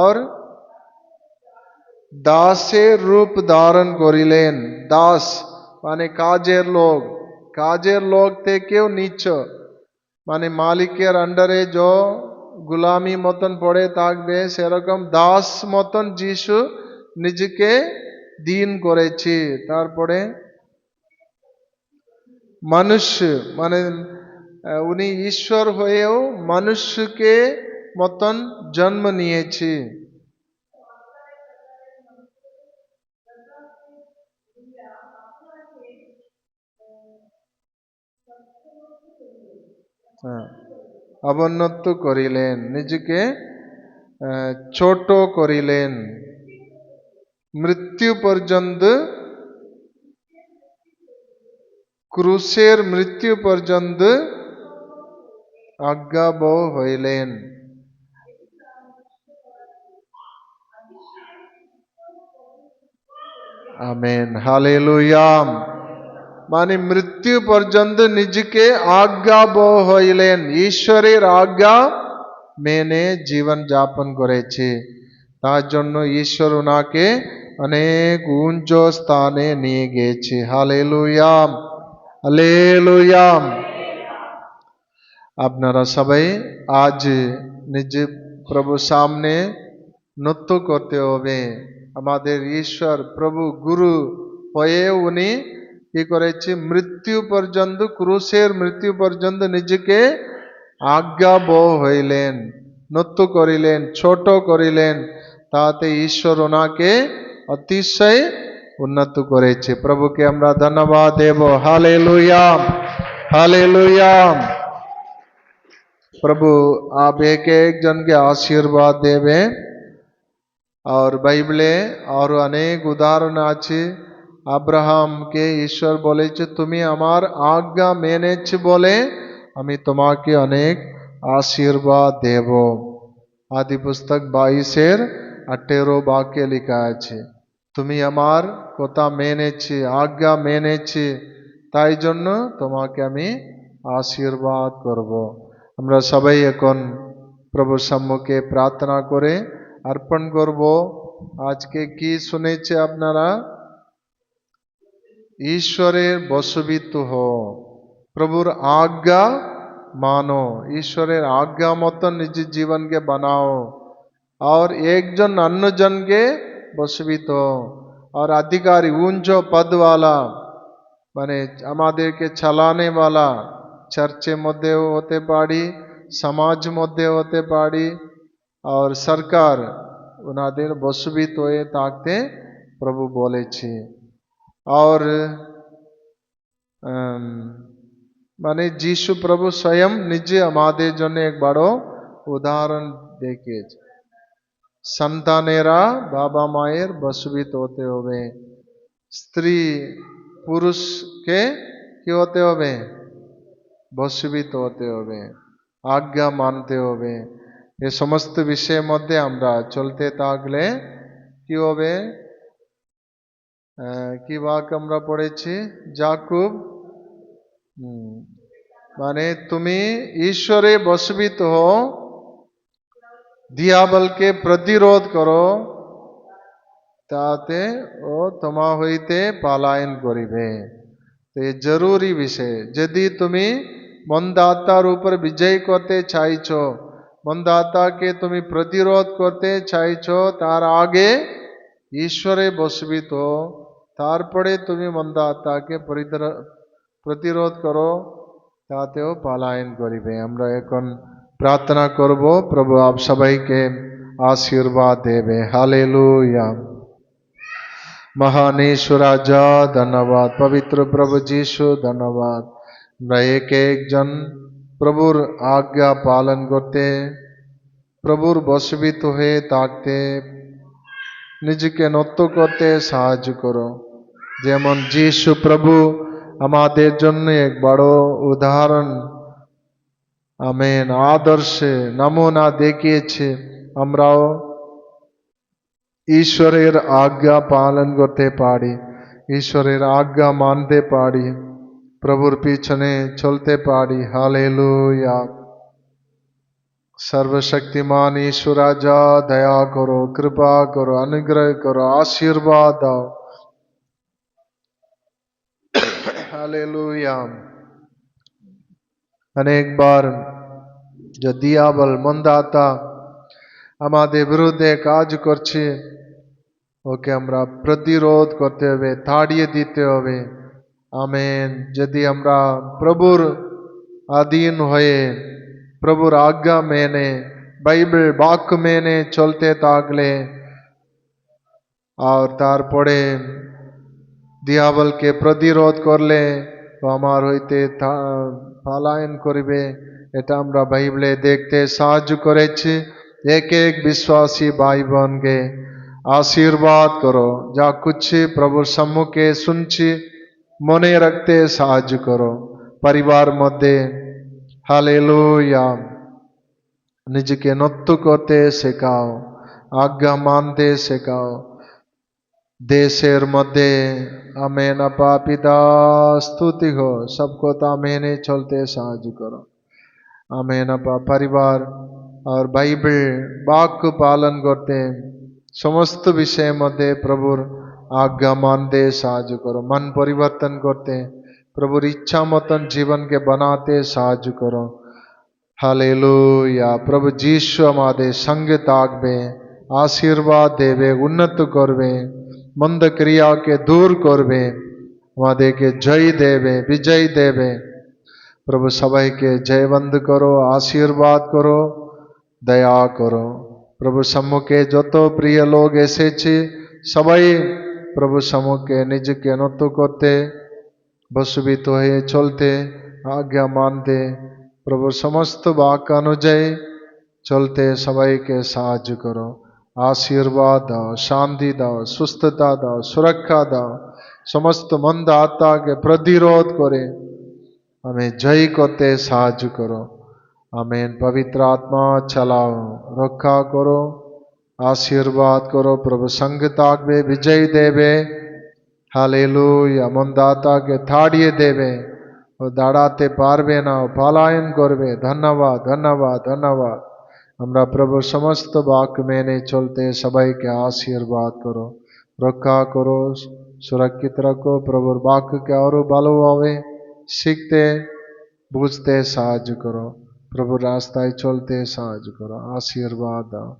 আর দাসের রূপ ধারণ করিলেন। দাস মানে কাজের লোক, কাজের লোক থেকেও নিচ্ছ, মানে মালিকের আন্ডারে যে গুলামি মতন পড়ে থাকবে, সেরকম দাস মতন যিশু নিজেকে দিন করেছে। তারপরে মানুষ মানে উনি ঈশ্বর হয়েও মানুষকে মতন জন্ম নিয়েছে। হ্যাঁ, অবনত করিলেন, নিজেকে ছোট করিলেন, মৃত্যু পর্যন্ত, ক্রুশের মৃত্যু পর্যন্ত আজ্ঞাবহ হইলেন। Amen, hallelujah. মানে মৃত্যু পর্যন্ত নিজেকে আজ্ঞাবহ হইলেন, ঈশ্বরের আজ্ঞা মেনে জীবন যাপন করেছে। তার জন্য ঈশ্বর ওনাকে অনেক উচ্চ স্থানে নিয়ে গেছে। Hallelujah, hallelujah. আপনারা সবাই আজ নিজ প্রভু সামনে নৃত্য করতে হবে। আমাদের ঈশ্বর প্রভু গুরু হয়ে উনি কি করেছে? মৃত্যু পর্যন্ত, ক্রুশের মৃত্যু পর্যন্ত নিজেকে আজ্ঞাবহ হইলেন, নৃত্য করিলেন, ছোট করিলেন। তাতে ঈশ্বর ওনাকে অতিশয় উন্নত করেছে। প্রভুকে আমরা ধন্যবাদ দেব। Hallelujah, hallelujah. प्रभु आप एक एक जन के आशीर्वाद देवे। और बाइबले और अनेक उदाहरण আছে। আব্রাহামকে ঈশ্বর বলেছে, তুমি আমার আজ্ঞা মেনেছ বলে আমি তোমাকে অনেক আশীর্বাদ দেব। আদি পুস্তক 22-18 বাক্যে লেখা আছে, তুমি আমার কথা মেনেছে, আজ্ঞা মেনেছে, তাই জন্য তোমাকে আমি আশীর্বাদ করব। আমরা সবাই এখন প্রভুর সম্মুখে প্রার্থনা করে अर्पण করব। আজকে কি শুনেছে আপনারা? ঈশ্বরের বশবীত হও, প্রভুর আজ্ঞা মানো, ঈশ্বরের আজ্ঞা মতো নিজের জীবনকে বানাও। और একজন অন্যজনকে বশবীত হও। और अधिकारी उच्च पद वाला মানে আমাদেরকে চালানে वाला, চার্চের মধ্যেও হতে পারি, সমাজ মধ্যে হতে পারি, और সরকার ওনাদের বশবীত হয়ে থাকতে প্রভু বলেছে। और মানে যিশু প্রভু স্বয়ং নিজে আমাদের জন্য এক বড় উদাহরণ দেখিয়েছে। সন্তানেরা বাবা মায়ের বশবীত হতে হবে, স্ত্রী পুরুষকে কি হতে হবে? বশবীত হতে হবে, আজ্ঞা মানতে হবে। এ সমস্ত বিষয়ের মধ্যে আমরা চলতে থাকলে কি হবে? কি বাক্য আমরা পড়েছি? যাকুব, মানে তুমি ঈশ্বরে বশবীত হও, দিয়াবলকে প্রতিরোধ করো, তাতে ও তোমা হইতে পলায়ন করিবে। তো এই জরুরি বিষয়। যদি তুমি মন্দ আত্মার উপর বিজয় করতে চাইছো, মন্দ আত্মাকে তুমি প্রতিরোধ করতে চাইছো, তার আগে ঈশ্বরে বশবীত হও, তারপরে তুমি মন্দ আত্মাকে প্রতিরোধ করো, তাতেও পলায়ন করিবে। আমরা এখন প্রার্থনা করব, প্রভু আপ সবাইকে আশীর্বাদ দেবে। हालेलुया। महान ईश्वर राजा धन्यवाद, पवित्र प्रभु जीशु धन्यवाद। আমরা এক একজন প্রভুর আজ্ঞা পালন করতে, প্রভুর বশবীত হয়ে থাকতে নিজেকে নত করতে সাহায্য করো। যেমন যিশু প্রভু আমাদের জন্য এক বড় উদাহরণ, আমেন, আদর্শে নমুনা দেখিয়েছে। আমরাও ঈশ্বরের আজ্ঞা পালন করতে পারি, ঈশ্বরের আজ্ঞা মানতে পারি, প্রভুর পিছনে চলতে পারি। হালেলুয়া। सर्वशक्तिमान ईश्वर राजा दया करो, कृपा करो, अनुग्रह करो, आशीर्वाद दाओ। हालेलुया। अनेक बार जो दियाबल मंदाता আমাদের বিরুদ্ধে কাজ করছে, ওকে আমরা প্রতিরোধ করতে হবে, তাড়িয়ে দিতে হবে। আমেন। যদি আমরা প্রভুর अधीन হয়ে প্রভুর আজ্ঞা মেনে বাইবেল বাক্য মেনে চলতে থাকলে আর তারপরে দিয়াবলকে প্রতিরোধ করলে তো আমার হইতে পলায়ন করবে। এটা আমরা বাইবেলে দেখতে সাহায্য করেছি। এক এক বিশ্বাসী ভাই বোনকে आशीर्वाद करो, जा कुछ प्रभु सम्मुखे सुनছি মনে রাখতে সাহায্য করো। পরিবার মধ্যে हालेलुया নিজেকে নত করতে শেখাও, আজ্ঞা মানতে শেখাও। দেশের মধ্যে আমেন আপা পিতা स्तुति हो, सबको मेने चलते साहाय्य करो। आमेन अपा परिवार और बाइबल वाक्य पालन करते समस्त विषय मध्य प्रभुर आज्ञा मानते साहाय्य करो। मन परिवर्तन करते प्रभुर इच्छा मतन जीवन के बनाते साहाय्य करो। हालेलुया। प्रभु जीशु हमारे संग ताकबे, आशीर्वाद देवे, उन्नत करबे, मंद क्रिया के दूर करबे, हमारे के जय देवे, विजय देवे। प्रभु सबाई के जयवंत करो, आशीर्वाद करो, दया करो। प्रभु सम्मुखे যত প্রিয় লোক এসেছে সবাই প্রভু সম্মুখে নিজেকে নত করতে, বশীভূত হয়ে চলতে, আজ্ঞা মানতে, প্রভুর সমস্ত বাক্য অনুযায়ী চলতে সবাইকে সাহায্য করো। आशीर्वाद दाओ, शांति दाओ, सुस्थता दाओ, सुरक्षा दाओ। समस्त मंद आत्मा के प्रतिरोध करे हमें जय करते साहाय्य करो। आमेन। पवित्र आत्मा चलाओ, रक्षा करो, आशीर्वाद करो। प्रभु संग ताकबे, विजय देवे। हालेलुया। मंदाता के थाड़िए देवे, ও দাঁড়াতে পারবে না, পলায়ন করবে। ধন্যবাদ, ধন্যবাদ, ধন্যবাদ। আমরা প্রভুর সমস্ত বাক্য মেনে চলতে সবাইকে আশীর্বাদ করো, রক্ষা করো, সুরক্ষিত রাখো। প্রভুর বাক্যকে আরো ভালোভাবে শিখতে বুঝতে সাহায্য করো। প্রভুর রাস্তায় চলতে সাহায্য করো, आशीर्वाद দাও।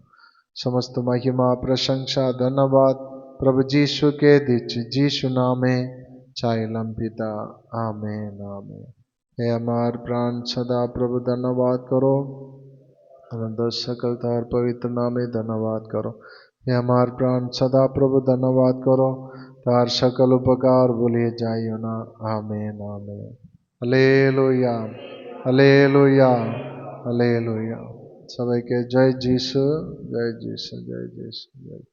समस्त महिमा प्रशंसा धन्यवाद प्रभु जीशु के दीजिए, जीशु नामे चाइलम पिता, आमेन, आमेन। हे हमार प्राण सदा प्रभु धन्यवाद करो, सकल तार पवित्र नामे धन्यवाद करो। हे हमार प्राण सदा प्रभु धन्यवाद करो, तार सकल उपकार भूलिए जाइयो ना। Amen, amen. Hallelujah, hallelujah, hallelujah. सबाई के जय जीसु, जय जीसु, जय जीसु, जय।